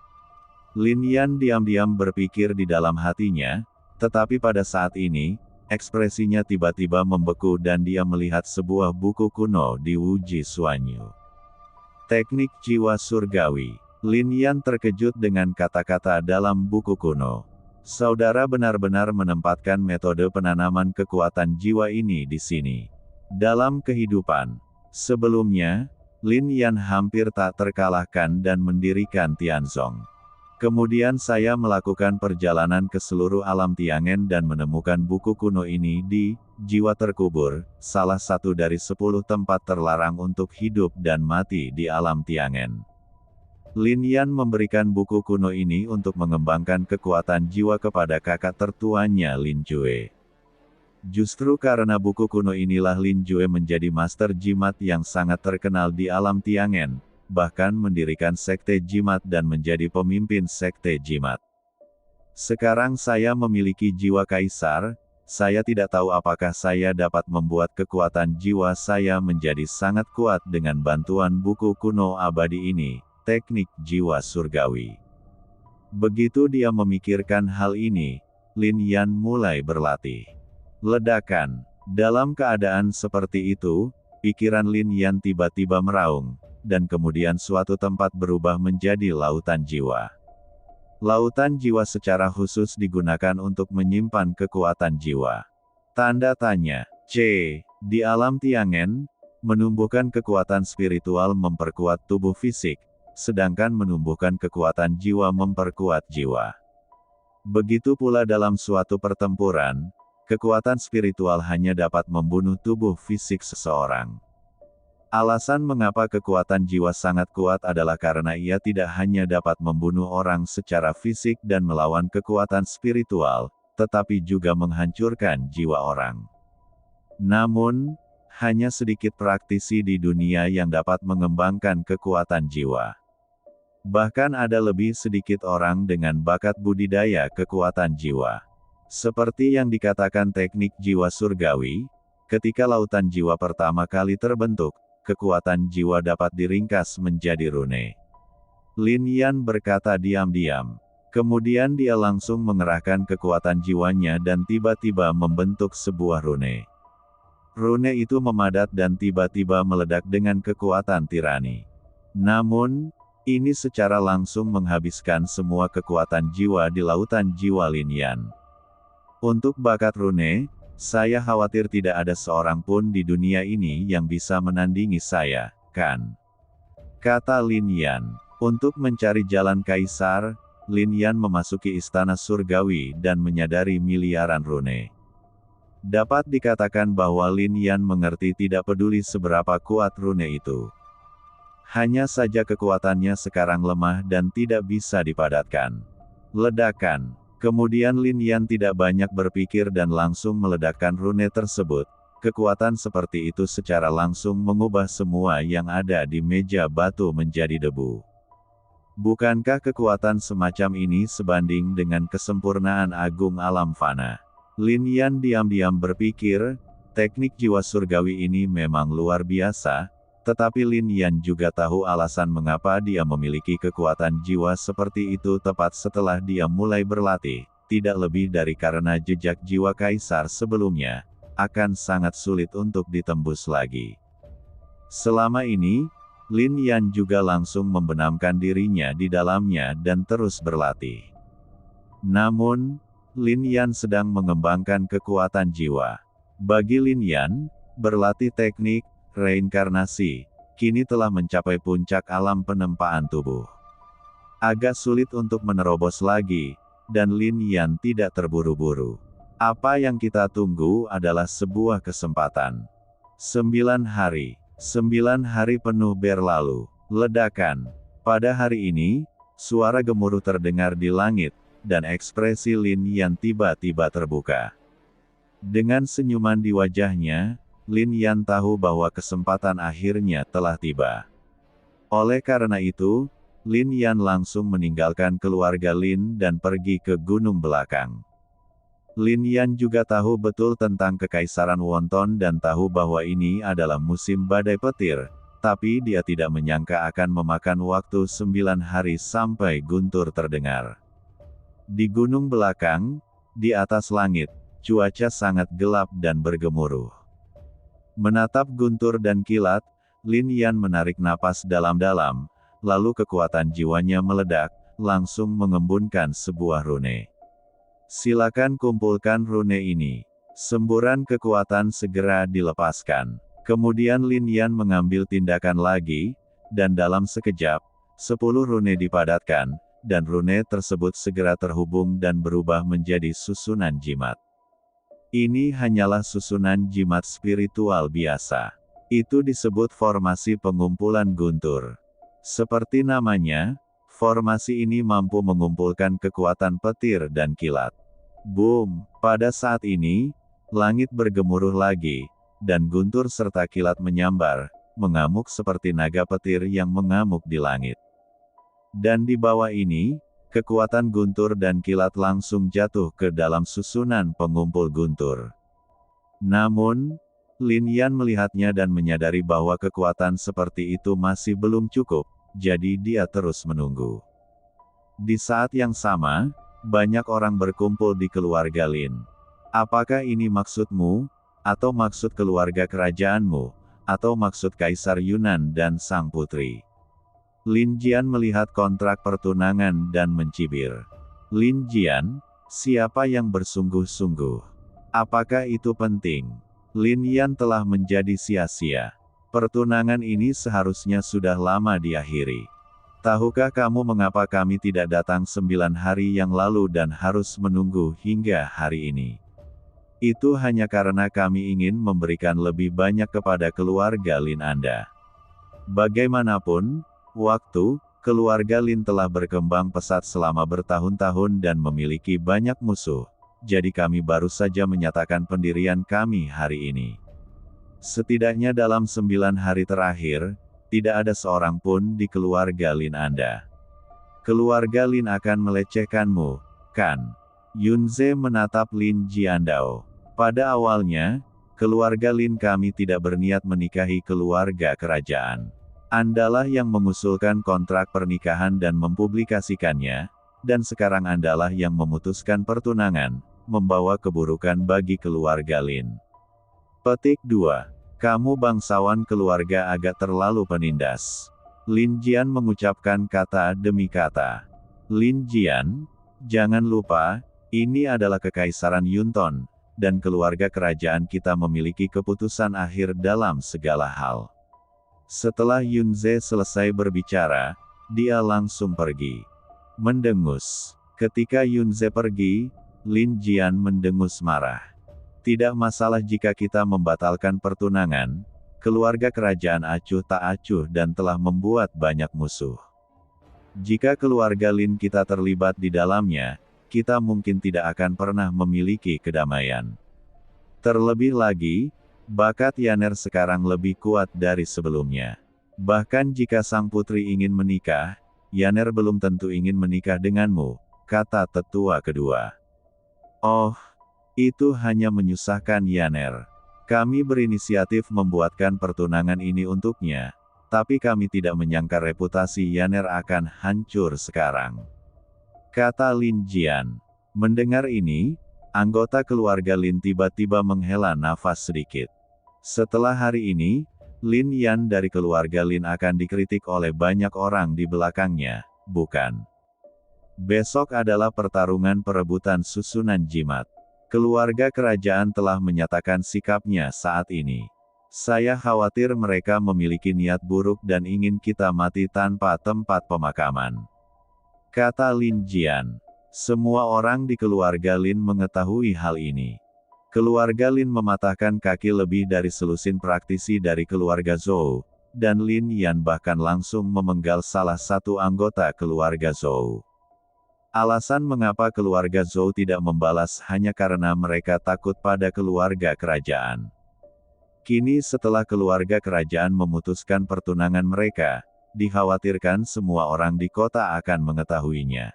Lin Yan diam-diam berpikir di dalam hatinya, tetapi pada saat ini, ekspresinya tiba-tiba membeku dan dia melihat sebuah buku kuno di Wuji Xuanyu. Teknik jiwa surgawi. Lin Yan terkejut dengan kata-kata dalam buku kuno. Saudara benar-benar menempatkan metode penanaman kekuatan jiwa ini di sini. Dalam kehidupan sebelumnya, Lin Yan hampir tak terkalahkan dan mendirikan Tianzong. Kemudian saya melakukan perjalanan ke seluruh alam Tiangen dan menemukan buku kuno ini di Jiwa Terkubur, salah satu dari 10 tempat terlarang untuk hidup dan mati di alam Tiangen. Lin Yan memberikan buku kuno ini untuk mengembangkan kekuatan jiwa kepada kakak tertuanya Lin Jue. Justru karena buku kuno inilah Lin Jue menjadi master jimat yang sangat terkenal di alam Tiangen, bahkan mendirikan sekte jimat dan menjadi pemimpin sekte jimat. Sekarang saya memiliki jiwa kaisar, saya tidak tahu apakah saya dapat membuat kekuatan jiwa saya menjadi sangat kuat dengan bantuan buku kuno abadi ini. Teknik jiwa surgawi. Begitu dia memikirkan hal ini, Lin Yan mulai berlatih. Ledakan. Dalam keadaan seperti itu, pikiran Lin Yan tiba-tiba meraung, dan kemudian suatu tempat berubah menjadi lautan jiwa. Lautan jiwa secara khusus digunakan untuk menyimpan kekuatan jiwa. Tanda tanya. C. Di alam Tiangen, menumbuhkan kekuatan spiritual memperkuat tubuh fisik, sedangkan menumbuhkan kekuatan jiwa memperkuat jiwa. Begitu pula dalam suatu pertempuran, kekuatan spiritual hanya dapat membunuh tubuh fisik seseorang. Alasan mengapa kekuatan jiwa sangat kuat adalah karena ia tidak hanya dapat membunuh orang secara fisik dan melawan kekuatan spiritual, tetapi juga menghancurkan jiwa orang. Namun, hanya sedikit praktisi di dunia yang dapat mengembangkan kekuatan jiwa. Bahkan ada lebih sedikit orang dengan bakat budidaya kekuatan jiwa. Seperti yang dikatakan teknik jiwa surgawi, ketika lautan jiwa pertama kali terbentuk, kekuatan jiwa dapat diringkas menjadi rune. Lin Yan berkata diam-diam. Kemudian dia langsung mengerahkan kekuatan jiwanya dan tiba-tiba membentuk sebuah rune. Rune itu memadat dan tiba-tiba meledak dengan kekuatan tirani. Namun, ini secara langsung menghabiskan semua kekuatan jiwa di lautan jiwa Lin Yan. Untuk bakat rune, saya khawatir tidak ada seorang pun di dunia ini yang bisa menandingi saya, kan? Kata Lin Yan. Untuk mencari jalan kaisar, Lin Yan memasuki istana surgawi dan menyadari miliaran rune. Dapat dikatakan bahwa Lin Yan mengerti tidak peduli seberapa kuat rune itu. Hanya saja kekuatannya sekarang lemah dan tidak bisa dipadatkan. Ledakan. Kemudian Lin Yan tidak banyak berpikir dan langsung meledakkan rune tersebut, kekuatan seperti itu secara langsung mengubah semua yang ada di meja batu menjadi debu. Bukankah kekuatan semacam ini sebanding dengan kesempurnaan agung alam fana? Lin Yan diam-diam berpikir, teknik jiwa surgawi ini memang luar biasa, tetapi Lin Yan juga tahu alasan mengapa dia memiliki kekuatan jiwa seperti itu tepat setelah dia mulai berlatih, tidak lebih dari karena jejak jiwa kaisar sebelumnya akan sangat sulit untuk ditembus lagi. Selama ini, Lin Yan juga langsung membenamkan dirinya di dalamnya dan terus berlatih. Namun, Lin Yan sedang mengembangkan kekuatan jiwa. Bagi Lin Yan, berlatih teknik reinkarnasi kini telah mencapai puncak alam penempaan tubuh. Agak sulit untuk menerobos lagi, dan Lin Yan tidak terburu-buru. Apa yang kita tunggu adalah sebuah kesempatan. 9 hari. 9 hari penuh berlalu. Ledakan. Pada hari ini, suara gemuruh terdengar di langit, dan ekspresi Lin Yan tiba-tiba terbuka. Dengan senyuman di wajahnya, Lin Yan tahu bahwa kesempatan akhirnya telah tiba. Oleh karena itu, Lin Yan langsung meninggalkan keluarga Lin dan pergi ke gunung belakang. Lin Yan juga tahu betul tentang kekaisaran Wonton dan tahu bahwa ini adalah musim badai petir, tapi dia tidak menyangka akan memakan waktu 9 hari sampai guntur terdengar. Di gunung belakang, di atas langit, cuaca sangat gelap dan bergemuruh. Menatap guntur dan kilat, Lin Yan menarik napas dalam-dalam, lalu kekuatan jiwanya meledak, langsung mengembunkan sebuah rune. Silakan kumpulkan rune ini. Semburan kekuatan segera dilepaskan. Kemudian Lin Yan mengambil tindakan lagi, dan dalam sekejap, 10 rune dipadatkan, dan rune tersebut segera terhubung dan berubah menjadi susunan jimat. Ini hanyalah susunan jimat spiritual biasa. Itu disebut formasi pengumpulan guntur. Seperti namanya, formasi ini mampu mengumpulkan kekuatan petir dan kilat. Boom! Pada saat ini, langit bergemuruh lagi, dan guntur serta kilat menyambar, mengamuk seperti naga petir yang mengamuk di langit. Dan di bawah ini, kekuatan guntur dan kilat langsung jatuh ke dalam susunan pengumpul guntur. Namun, Lin Yan melihatnya dan menyadari bahwa kekuatan seperti itu masih belum cukup, jadi dia terus menunggu. Di saat yang sama, banyak orang berkumpul di keluarga Lin. Apakah ini maksudmu, atau maksud keluarga kerajaanmu, atau maksud Kaisar Yunan dan sang putri? Lin Jian melihat kontrak pertunangan dan mencibir. Lin Jian, siapa yang bersungguh-sungguh? Apakah itu penting? Lin Yan telah menjadi sia-sia. Pertunangan ini seharusnya sudah lama diakhiri. Tahukah kamu mengapa kami tidak datang 9 hari yang lalu dan harus menunggu hingga hari ini? Itu hanya karena kami ingin memberikan lebih banyak kepada keluarga Lin Anda. Bagaimanapun, keluarga Lin telah berkembang pesat selama bertahun-tahun dan memiliki banyak musuh, jadi kami baru saja menyatakan pendirian kami hari ini. Setidaknya dalam 9 hari terakhir, tidak ada seorang pun di keluarga Lin Anda. Keluarga Lin akan melecehkanmu, kan? Yunze menatap Lin Jiandao. Pada awalnya, keluarga Lin kami tidak berniat menikahi keluarga kerajaan. Andalah yang mengusulkan kontrak pernikahan dan mempublikasikannya, dan sekarang Andalah yang memutuskan pertunangan, membawa keburukan bagi keluarga Lin. Petik 2. Kamu bangsawan keluarga agak terlalu penindas. Lin Jian mengucapkan kata demi kata. Lin Jian, jangan lupa, ini adalah kekaisaran Yunton, dan keluarga kerajaan kita memiliki keputusan akhir dalam segala hal. Setelah Yunze selesai berbicara, dia langsung pergi. Mendengus. Ketika Yunze pergi, Lin Jian mendengus marah. Tidak masalah jika kita membatalkan pertunangan, keluarga kerajaan acuh tak acuh dan telah membuat banyak musuh. Jika keluarga Lin kita terlibat di dalamnya, kita mungkin tidak akan pernah memiliki kedamaian. Terlebih lagi, Bakat Yaner sekarang lebih kuat dari sebelumnya. Bahkan jika sang putri ingin menikah, Yaner belum tentu ingin menikah denganmu, kata tetua kedua. Oh, itu hanya menyusahkan Yaner. Kami berinisiatif membuatkan pertunangan ini untuknya, tapi kami tidak menyangka reputasi Yaner akan hancur sekarang, kata Lin Jian. Mendengar ini, anggota keluarga Lin tiba-tiba menghela nafas sedikit. Setelah hari ini, Lin Yan dari keluarga Lin akan dikritik oleh banyak orang di belakangnya, bukan? Besok adalah pertarungan perebutan susunan jimat. Keluarga kerajaan telah menyatakan sikapnya saat ini. Saya khawatir mereka memiliki niat buruk dan ingin kita mati tanpa tempat pemakaman, kata Lin Jian. Semua orang di keluarga Lin mengetahui hal ini. Keluarga Lin mematahkan kaki lebih dari selusin praktisi dari keluarga Zhou, dan Lin Yan bahkan langsung memenggal salah satu anggota keluarga Zhou. Alasan mengapa keluarga Zhou tidak membalas hanya karena mereka takut pada keluarga kerajaan. Kini setelah keluarga kerajaan memutuskan pertunangan mereka, dikhawatirkan semua orang di kota akan mengetahuinya.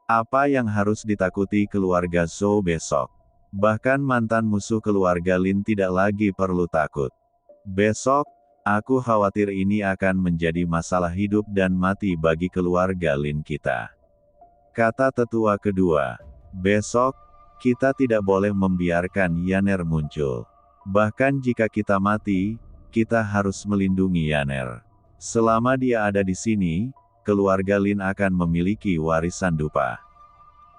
Apa yang harus ditakuti keluarga Zhou besok? Bahkan mantan musuh keluarga Lin tidak lagi perlu takut. Besok, aku khawatir ini akan menjadi masalah hidup dan mati bagi keluarga Lin kita, kata tetua kedua. Besok, kita tidak boleh membiarkan Yaner muncul. Bahkan jika kita mati, kita harus melindungi Yaner. Selama dia ada di sini, keluarga Lin akan memiliki warisan dupa.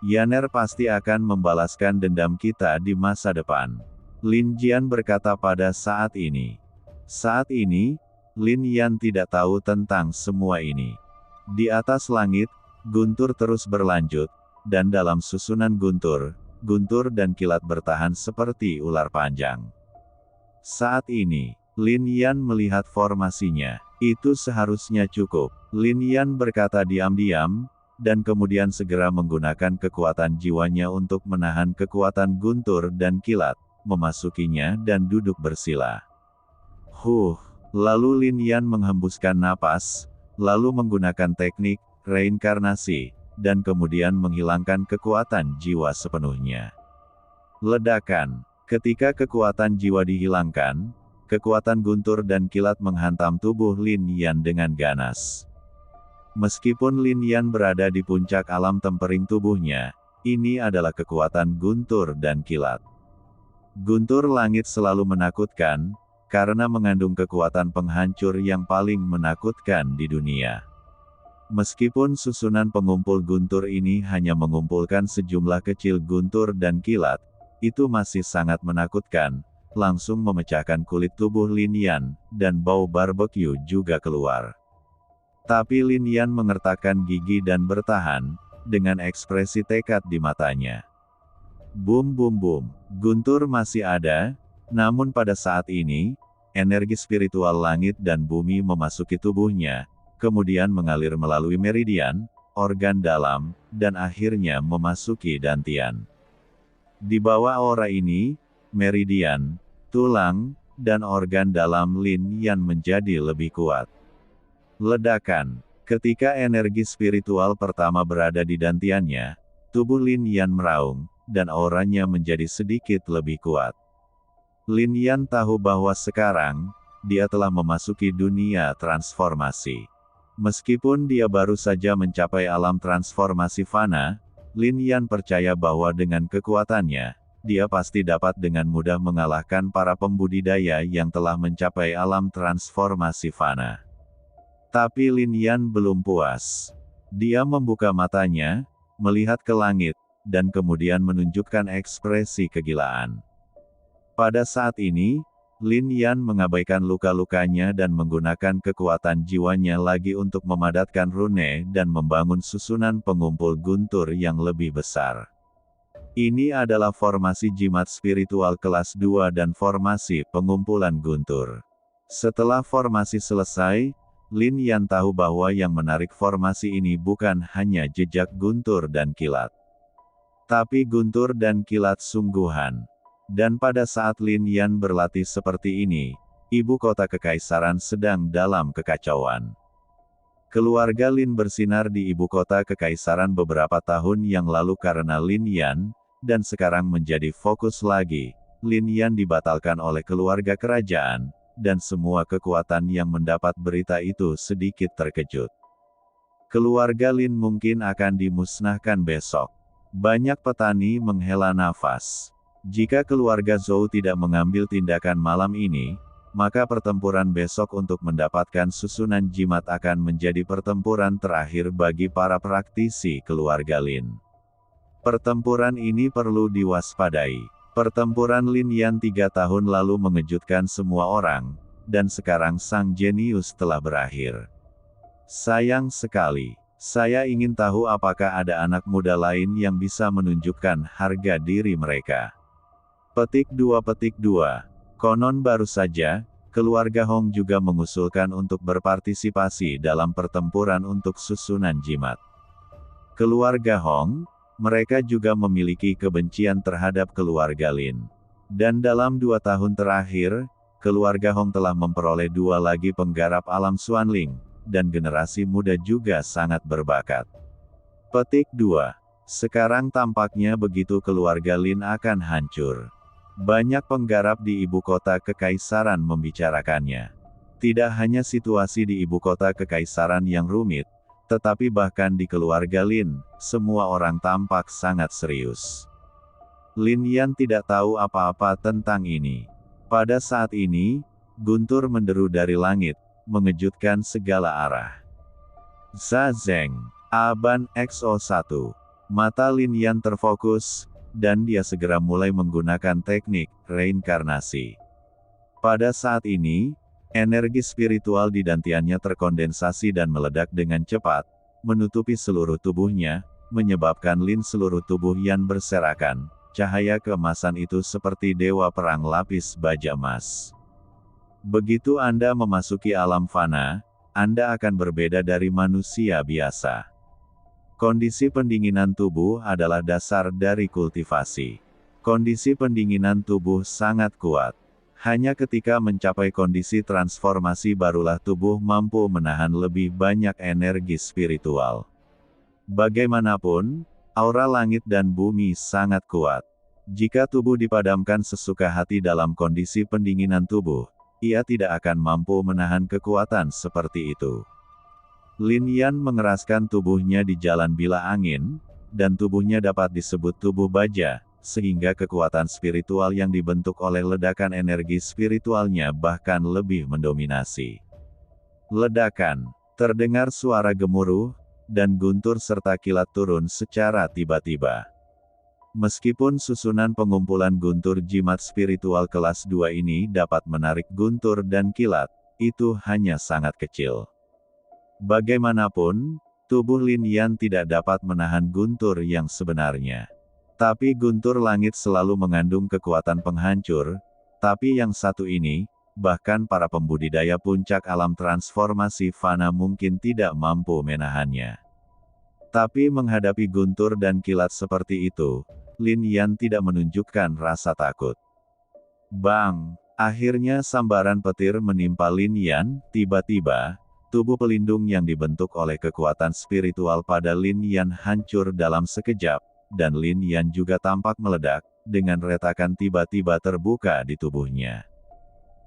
Yaner pasti akan membalaskan dendam kita di masa depan, Lin Jian berkata pada saat ini. Saat ini, Lin Yan tidak tahu tentang semua ini. Di atas langit, guntur terus berlanjut, dan dalam susunan guntur, guntur dan kilat bertahan seperti ular panjang. Saat ini, Lin Yan melihat formasinya. Itu seharusnya cukup, Lin Yan berkata diam-diam, dan kemudian segera menggunakan kekuatan jiwanya untuk menahan kekuatan guntur dan kilat, memasukinya dan duduk bersila. Lalu Lin Yan menghembuskan napas, lalu menggunakan teknik reinkarnasi, dan kemudian menghilangkan kekuatan jiwa sepenuhnya. Ledakan. Ketika kekuatan jiwa dihilangkan, kekuatan guntur dan kilat menghantam tubuh Lin Yan dengan ganas. Meskipun Lin Yan berada di puncak alam tempering tubuhnya, ini adalah kekuatan guntur dan kilat. Guntur langit selalu menakutkan, karena mengandung kekuatan penghancur yang paling menakutkan di dunia. Meskipun susunan pengumpul guntur ini hanya mengumpulkan sejumlah kecil guntur dan kilat, itu masih sangat menakutkan, langsung memecahkan kulit tubuh Lin Yan, dan bau barbeque juga keluar. Tapi Lin Yan mengertakkan gigi dan bertahan, dengan ekspresi tekad di matanya. Bum bum bum, guntur masih ada, namun pada saat ini, energi spiritual langit dan bumi memasuki tubuhnya, kemudian mengalir melalui meridian, organ dalam, dan akhirnya memasuki dantian. Di bawah aura ini, meridian, tulang, dan organ dalam Lin Yan menjadi lebih kuat. Ledakan. Ketika energi spiritual pertama berada di dantiannya, tubuh Lin Yan meraung, dan auranya menjadi sedikit lebih kuat. Lin Yan tahu bahwa sekarang, dia telah memasuki dunia transformasi. Meskipun dia baru saja mencapai alam transformasi fana, Lin Yan percaya bahwa dengan kekuatannya, dia pasti dapat dengan mudah mengalahkan para pembudidaya yang telah mencapai alam transformasi fana. Tapi Lin Yan belum puas. Dia membuka matanya, melihat ke langit, dan kemudian menunjukkan ekspresi kegilaan. Pada saat ini, Lin Yan mengabaikan luka-lukanya dan menggunakan kekuatan jiwanya lagi untuk memadatkan rune dan membangun susunan pengumpul guntur yang lebih besar. Ini adalah formasi jimat spiritual kelas 2 dan formasi pengumpulan guntur. Setelah formasi selesai, Lin Yan tahu bahwa yang menarik formasi ini bukan hanya jejak guntur dan kilat, tapi guntur dan kilat sungguhan. Dan pada saat Lin Yan berlatih seperti ini, ibu kota kekaisaran sedang dalam kekacauan. Keluarga Lin bersinar di ibu kota kekaisaran beberapa tahun yang lalu karena Lin Yan, dan sekarang menjadi fokus lagi. Lin Yan dibatalkan oleh keluarga kerajaan, dan semua kekuatan yang mendapat berita itu sedikit terkejut. Keluarga Lin mungkin akan dimusnahkan besok. Banyak petani menghela nafas. Jika keluarga Zhou tidak mengambil tindakan malam ini, maka pertempuran besok untuk mendapatkan susunan jimat akan menjadi pertempuran terakhir bagi para praktisi keluarga Lin. Pertempuran ini perlu diwaspadai. Pertempuran Lin Yan 3 tahun lalu mengejutkan semua orang, dan sekarang sang jenius telah berakhir. Sayang sekali. Saya ingin tahu apakah ada anak muda lain yang bisa menunjukkan harga diri mereka. Petik 2. Konon baru saja, keluarga Hong juga mengusulkan untuk berpartisipasi dalam pertempuran untuk susunan jimat. Keluarga Hong, mereka juga memiliki kebencian terhadap keluarga Lin. Dan dalam 2 tahun terakhir, keluarga Hong telah memperoleh 2 lagi penggarap alam Xuanling, dan generasi muda juga sangat berbakat. Petik 2. Sekarang tampaknya begitu keluarga Lin akan hancur. Banyak penggarap di ibu kota kekaisaran membicarakannya. Tidak hanya situasi di ibu kota kekaisaran yang rumit, tetapi bahkan di keluarga Lin, semua orang tampak sangat serius. Lin Yan tidak tahu apa-apa tentang ini. Pada saat ini, guntur menderu dari langit, mengejutkan segala arah. Zazeng, Aban XO1. Mata Lin Yan terfokus, dan dia segera mulai menggunakan teknik reinkarnasi. Pada saat ini, energi spiritual di dantiannya terkondensasi dan meledak dengan cepat, menutupi seluruh tubuhnya, menyebabkan Lin seluruh tubuh Yan berserakan. Cahaya keemasan itu seperti dewa perang lapis baja emas. Begitu Anda memasuki alam fana, Anda akan berbeda dari manusia biasa. Kondisi pendinginan tubuh adalah dasar dari kultivasi. Kondisi pendinginan tubuh sangat kuat. Hanya ketika mencapai kondisi transformasi barulah tubuh mampu menahan lebih banyak energi spiritual. Bagaimanapun, aura langit dan bumi sangat kuat. Jika tubuh dipadamkan sesuka hati dalam kondisi pendinginan tubuh, ia tidak akan mampu menahan kekuatan seperti itu. Lin Yan mengeraskan tubuhnya di jalan bila angin, dan tubuhnya dapat disebut tubuh baja, sehingga kekuatan spiritual yang dibentuk oleh ledakan energi spiritualnya bahkan lebih mendominasi. Ledakan, terdengar suara gemuruh, dan guntur serta kilat turun secara tiba-tiba. Meskipun susunan pengumpulan guntur jimat spiritual kelas 2 ini dapat menarik guntur dan kilat, itu hanya sangat kecil. Bagaimanapun, tubuh Lin Yan tidak dapat menahan guntur yang sebenarnya. Tapi guntur langit selalu mengandung kekuatan penghancur, tapi yang satu ini, bahkan para pembudidaya puncak alam transformasi fana mungkin tidak mampu menahannya. Tapi menghadapi guntur dan kilat seperti itu, Lin Yan tidak menunjukkan rasa takut. Bang! Akhirnya sambaran petir menimpa Lin Yan, tiba-tiba, tubuh pelindung yang dibentuk oleh kekuatan spiritual pada Lin Yan hancur dalam sekejap, dan Lin Yan juga tampak meledak, dengan retakan tiba-tiba terbuka di tubuhnya.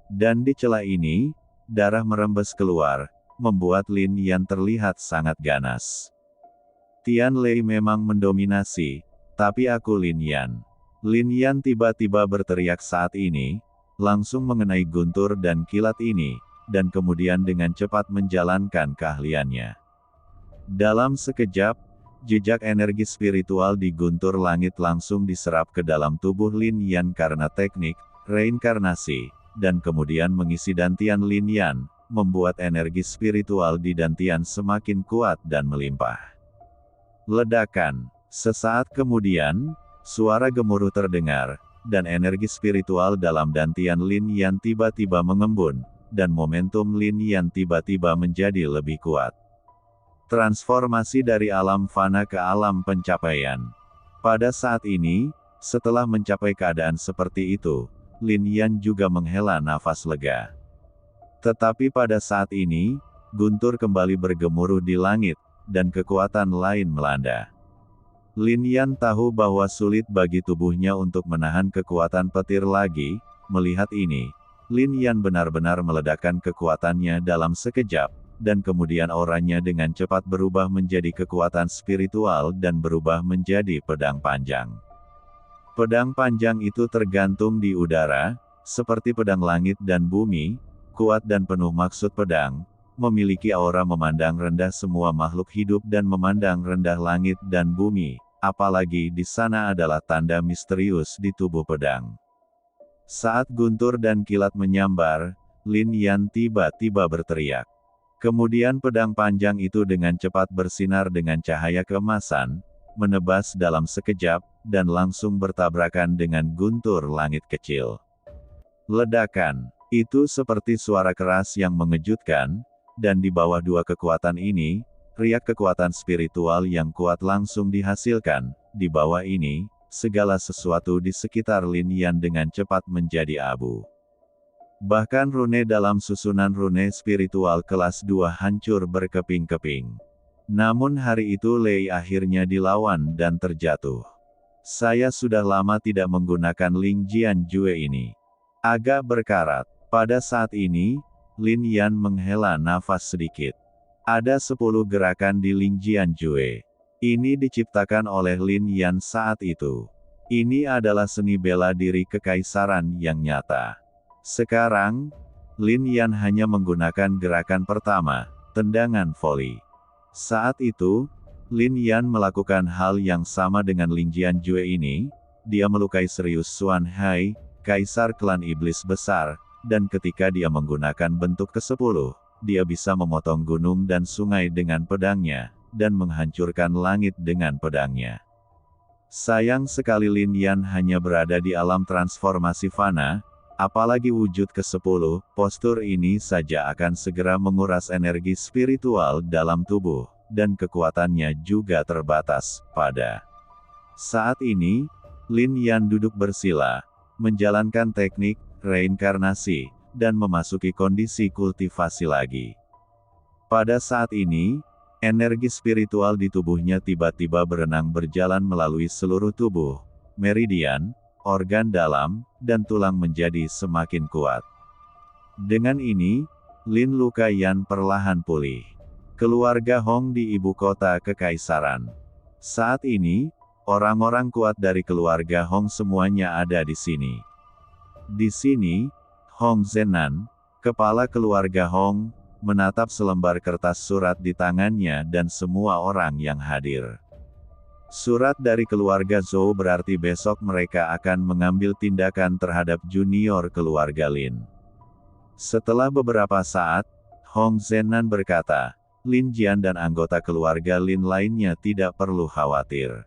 Dan di celah ini, darah merembes keluar, membuat Lin Yan terlihat sangat ganas. Tian Lei memang mendominasi, tapi aku Lin Yan. Lin Yan tiba-tiba berteriak saat ini, langsung mengenai guntur dan kilat ini, dan kemudian dengan cepat menjalankan keahliannya. Dalam sekejap, jejak energi spiritual di guntur langit langsung diserap ke dalam tubuh Lin Yan karena teknik reinkarnasi, dan kemudian mengisi dantian Lin Yan, membuat energi spiritual di dantian semakin kuat dan melimpah. Ledakan. Sesaat kemudian, suara gemuruh terdengar, dan energi spiritual dalam dantian Lin Yan tiba-tiba mengembun, dan momentum Lin Yan tiba-tiba menjadi lebih kuat. Transformasi dari alam fana ke alam pencapaian. Pada saat ini, Setelah mencapai keadaan seperti itu, Lin Yan juga menghela nafas lega. Tetapi pada saat ini, guntur kembali bergemuruh di langit, dan kekuatan lain melanda. Lin Yan tahu bahwa sulit bagi tubuhnya untuk menahan kekuatan petir lagi. Melihat ini, Lin Yan benar-benar meledakkan kekuatannya dalam sekejap, dan kemudian auranya dengan cepat berubah menjadi kekuatan spiritual dan berubah menjadi pedang panjang. Pedang panjang itu tergantung di udara, seperti pedang langit dan bumi, kuat dan penuh maksud pedang, memiliki aura memandang rendah semua makhluk hidup dan memandang rendah langit dan bumi, apalagi di sana adalah tanda misterius di tubuh pedang. Saat guntur dan kilat menyambar, Lin Yan tiba-tiba berteriak. Kemudian pedang panjang itu dengan cepat bersinar dengan cahaya keemasan, menebas dalam sekejap, dan langsung bertabrakan dengan guntur langit kecil. Ledakan, itu seperti suara keras yang mengejutkan, dan di bawah dua kekuatan ini, riak kekuatan spiritual yang kuat langsung dihasilkan. Di bawah ini, segala sesuatu di sekitar Lin Yan dengan cepat menjadi abu. Bahkan rune dalam susunan rune spiritual kelas 2 hancur berkeping-keping. Namun hari itu Lei akhirnya dilawan dan terjatuh. Saya sudah lama tidak menggunakan Ling Jian Jue ini. Agak berkarat. Pada saat ini, Lin Yan menghela nafas sedikit. Ada 10 gerakan di Ling Jian Jue. Ini diciptakan oleh Lin Yan saat itu. Ini adalah seni bela diri kekaisaran yang nyata. Sekarang, Lin Yan hanya menggunakan gerakan pertama, tendangan voli. Saat itu, Lin Yan melakukan hal yang sama dengan Ling Jian Jue ini. Dia melukai serius Xuan Hai, kaisar klan iblis besar, dan ketika dia menggunakan bentuk ke-10, dia bisa memotong gunung dan sungai dengan pedangnya, dan menghancurkan langit dengan pedangnya. Sayang sekali Lin Yan hanya berada di alam transformasi fana, apalagi wujud ke-10, postur ini saja akan segera menguras energi spiritual dalam tubuh, dan kekuatannya juga terbatas. Pada saat ini, Lin Yan duduk bersila, menjalankan teknik reinkarnasi, dan memasuki kondisi kultivasi lagi. Pada saat ini, energi spiritual di tubuhnya tiba-tiba berenang berjalan melalui seluruh tubuh, meridian, organ dalam, dan tulang menjadi semakin kuat. Dengan ini, Lin Lukayan perlahan pulih. Keluarga Hong di ibu kota kekaisaran. Saat ini, orang-orang kuat dari keluarga Hong semuanya ada di sini. Di sini, Hong Zenan, kepala keluarga Hong, menatap selembar kertas surat di tangannya dan semua orang yang hadir. Surat dari keluarga Zhou berarti besok mereka akan mengambil tindakan terhadap junior keluarga Lin. Setelah beberapa saat, Hong Zenan berkata, Lin Jian dan anggota keluarga Lin lainnya tidak perlu khawatir.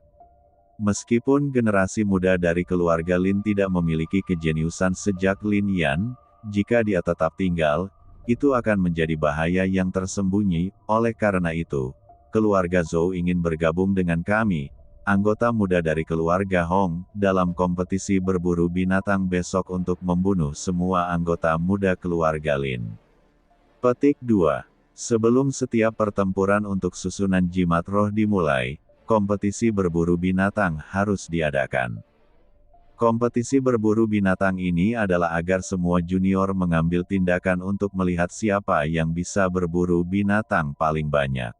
Meskipun generasi muda dari keluarga Lin tidak memiliki kejeniusan sejak Lin Yan, jika dia tetap tinggal, itu akan menjadi bahaya yang tersembunyi. Oleh karena itu, keluarga Zhou ingin bergabung dengan kami, anggota muda dari keluarga Hong, dalam kompetisi berburu binatang besok untuk membunuh semua anggota muda keluarga Lin. Petik 2. Sebelum setiap pertempuran untuk susunan jimat roh dimulai, kompetisi berburu binatang harus diadakan. Kompetisi berburu binatang ini adalah agar semua junior mengambil tindakan untuk melihat siapa yang bisa berburu binatang paling banyak.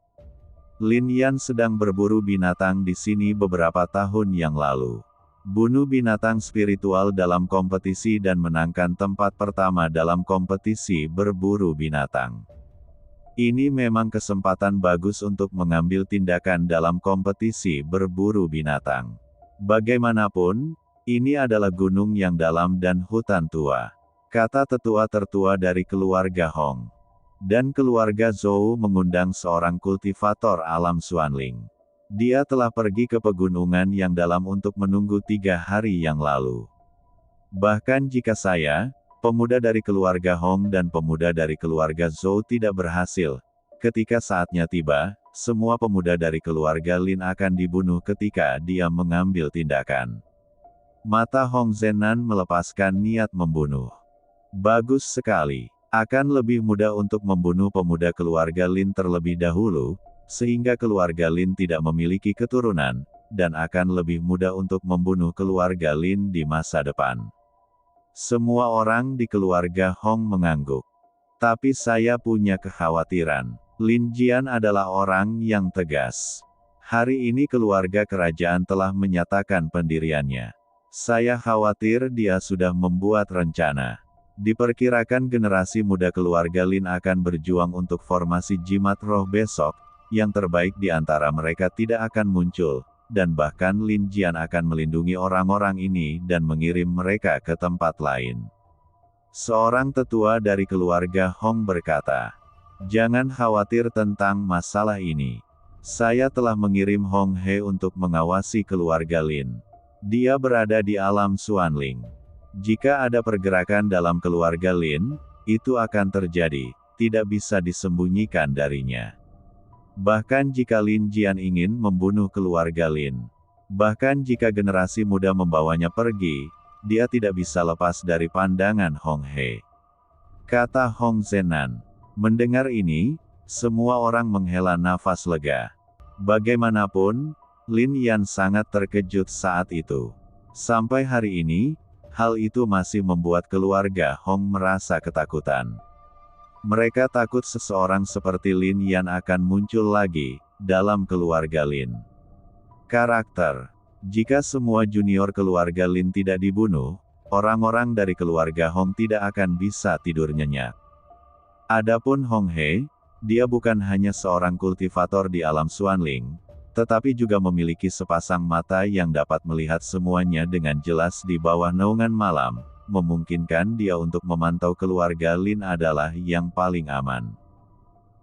Lin Yan sedang berburu binatang di sini beberapa tahun yang lalu. Bunuh binatang spiritual dalam kompetisi dan menangkan tempat pertama dalam kompetisi berburu binatang. Ini memang kesempatan bagus untuk mengambil tindakan dalam kompetisi berburu binatang. Bagaimanapun, ini adalah gunung yang dalam dan hutan tua. Kata tetua tertua dari keluarga Hong. Dan keluarga Zhou mengundang seorang kultivator alam Xuanling. Dia telah pergi ke pegunungan yang dalam untuk menunggu 3 hari yang lalu. Bahkan jika saya, pemuda dari keluarga Hong dan pemuda dari keluarga Zhou tidak berhasil, ketika saatnya tiba, semua pemuda dari keluarga Lin akan dibunuh ketika dia mengambil tindakan. Mata Hong Zenan melepaskan niat membunuh. Bagus sekali. Akan lebih mudah untuk membunuh pemuda keluarga Lin terlebih dahulu, sehingga keluarga Lin tidak memiliki keturunan, dan akan lebih mudah untuk membunuh keluarga Lin di masa depan. Semua orang di keluarga Hong mengangguk. Tapi saya punya kekhawatiran. Lin Jian adalah orang yang tegas. Hari ini keluarga kerajaan telah menyatakan pendiriannya. Saya khawatir dia sudah membuat rencana. Diperkirakan generasi muda keluarga Lin akan berjuang untuk formasi jimat roh besok, yang terbaik di antara mereka tidak akan muncul, dan bahkan Lin Jian akan melindungi orang-orang ini dan mengirim mereka ke tempat lain. Seorang tetua dari keluarga Hong berkata, "Jangan khawatir tentang masalah ini. Saya telah mengirim Hong He untuk mengawasi keluarga Lin. Dia berada di alam Xuanling. Jika ada pergerakan dalam keluarga Lin, itu akan terjadi, tidak bisa disembunyikan darinya. Bahkan jika Lin Jian ingin membunuh keluarga Lin, bahkan jika generasi muda membawanya pergi, dia tidak bisa lepas dari pandangan Hong He," kata Hong Zenan. Mendengar ini, semua orang menghela nafas lega. Bagaimanapun, Lin Yan sangat terkejut saat itu. Sampai hari ini, hal itu masih membuat keluarga Hong merasa ketakutan. Mereka takut seseorang seperti Lin Yan akan muncul lagi dalam keluarga Lin. Karakter: jika semua junior keluarga Lin tidak dibunuh, orang-orang dari keluarga Hong tidak akan bisa tidur nyenyak. Adapun Hong He, dia bukan hanya seorang kultivator di alam Xuanling, tetapi juga memiliki sepasang mata yang dapat melihat semuanya dengan jelas di bawah naungan malam, memungkinkan dia untuk memantau keluarga Lin adalah yang paling aman.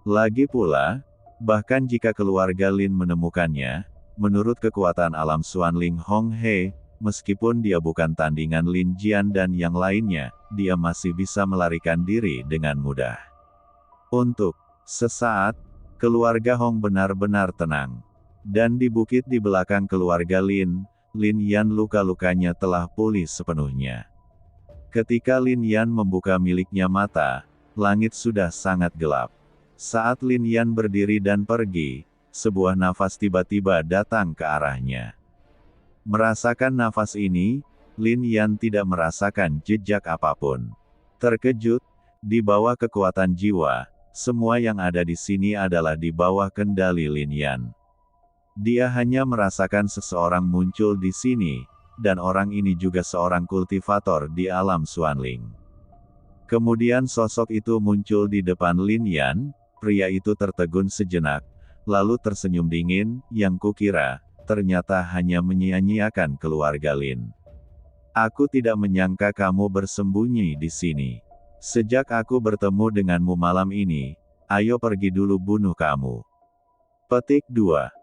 Lagi pula, bahkan jika keluarga Lin menemukannya, menurut kekuatan alam Xuanling Hong He, meskipun dia bukan tandingan Lin Jian dan yang lainnya, dia masih bisa melarikan diri dengan mudah. Untuk sesaat, keluarga Hong benar-benar tenang. Dan di bukit di belakang keluarga Lin, Lin Yan luka-lukanya telah pulih sepenuhnya. Ketika Lin Yan membuka miliknya mata, langit sudah sangat gelap. Saat Lin Yan berdiri dan pergi, sebuah nafas tiba-tiba datang ke arahnya. Merasakan nafas ini, Lin Yan tidak merasakan jejak apapun. Terkejut, di bawah kekuatan jiwa, semua yang ada di sini adalah di bawah kendali Lin Yan. Dia hanya merasakan seseorang muncul di sini, dan orang ini juga seorang kultivator di alam Xuanling. Kemudian sosok itu muncul di depan Lin Yan, pria itu tertegun sejenak, lalu tersenyum dingin, yang kukira, ternyata hanya menyia-nyiakan keluarga Lin. Aku tidak menyangka kamu bersembunyi di sini. Sejak aku bertemu denganmu malam ini, ayo pergi dulu bunuh kamu. Petik 2.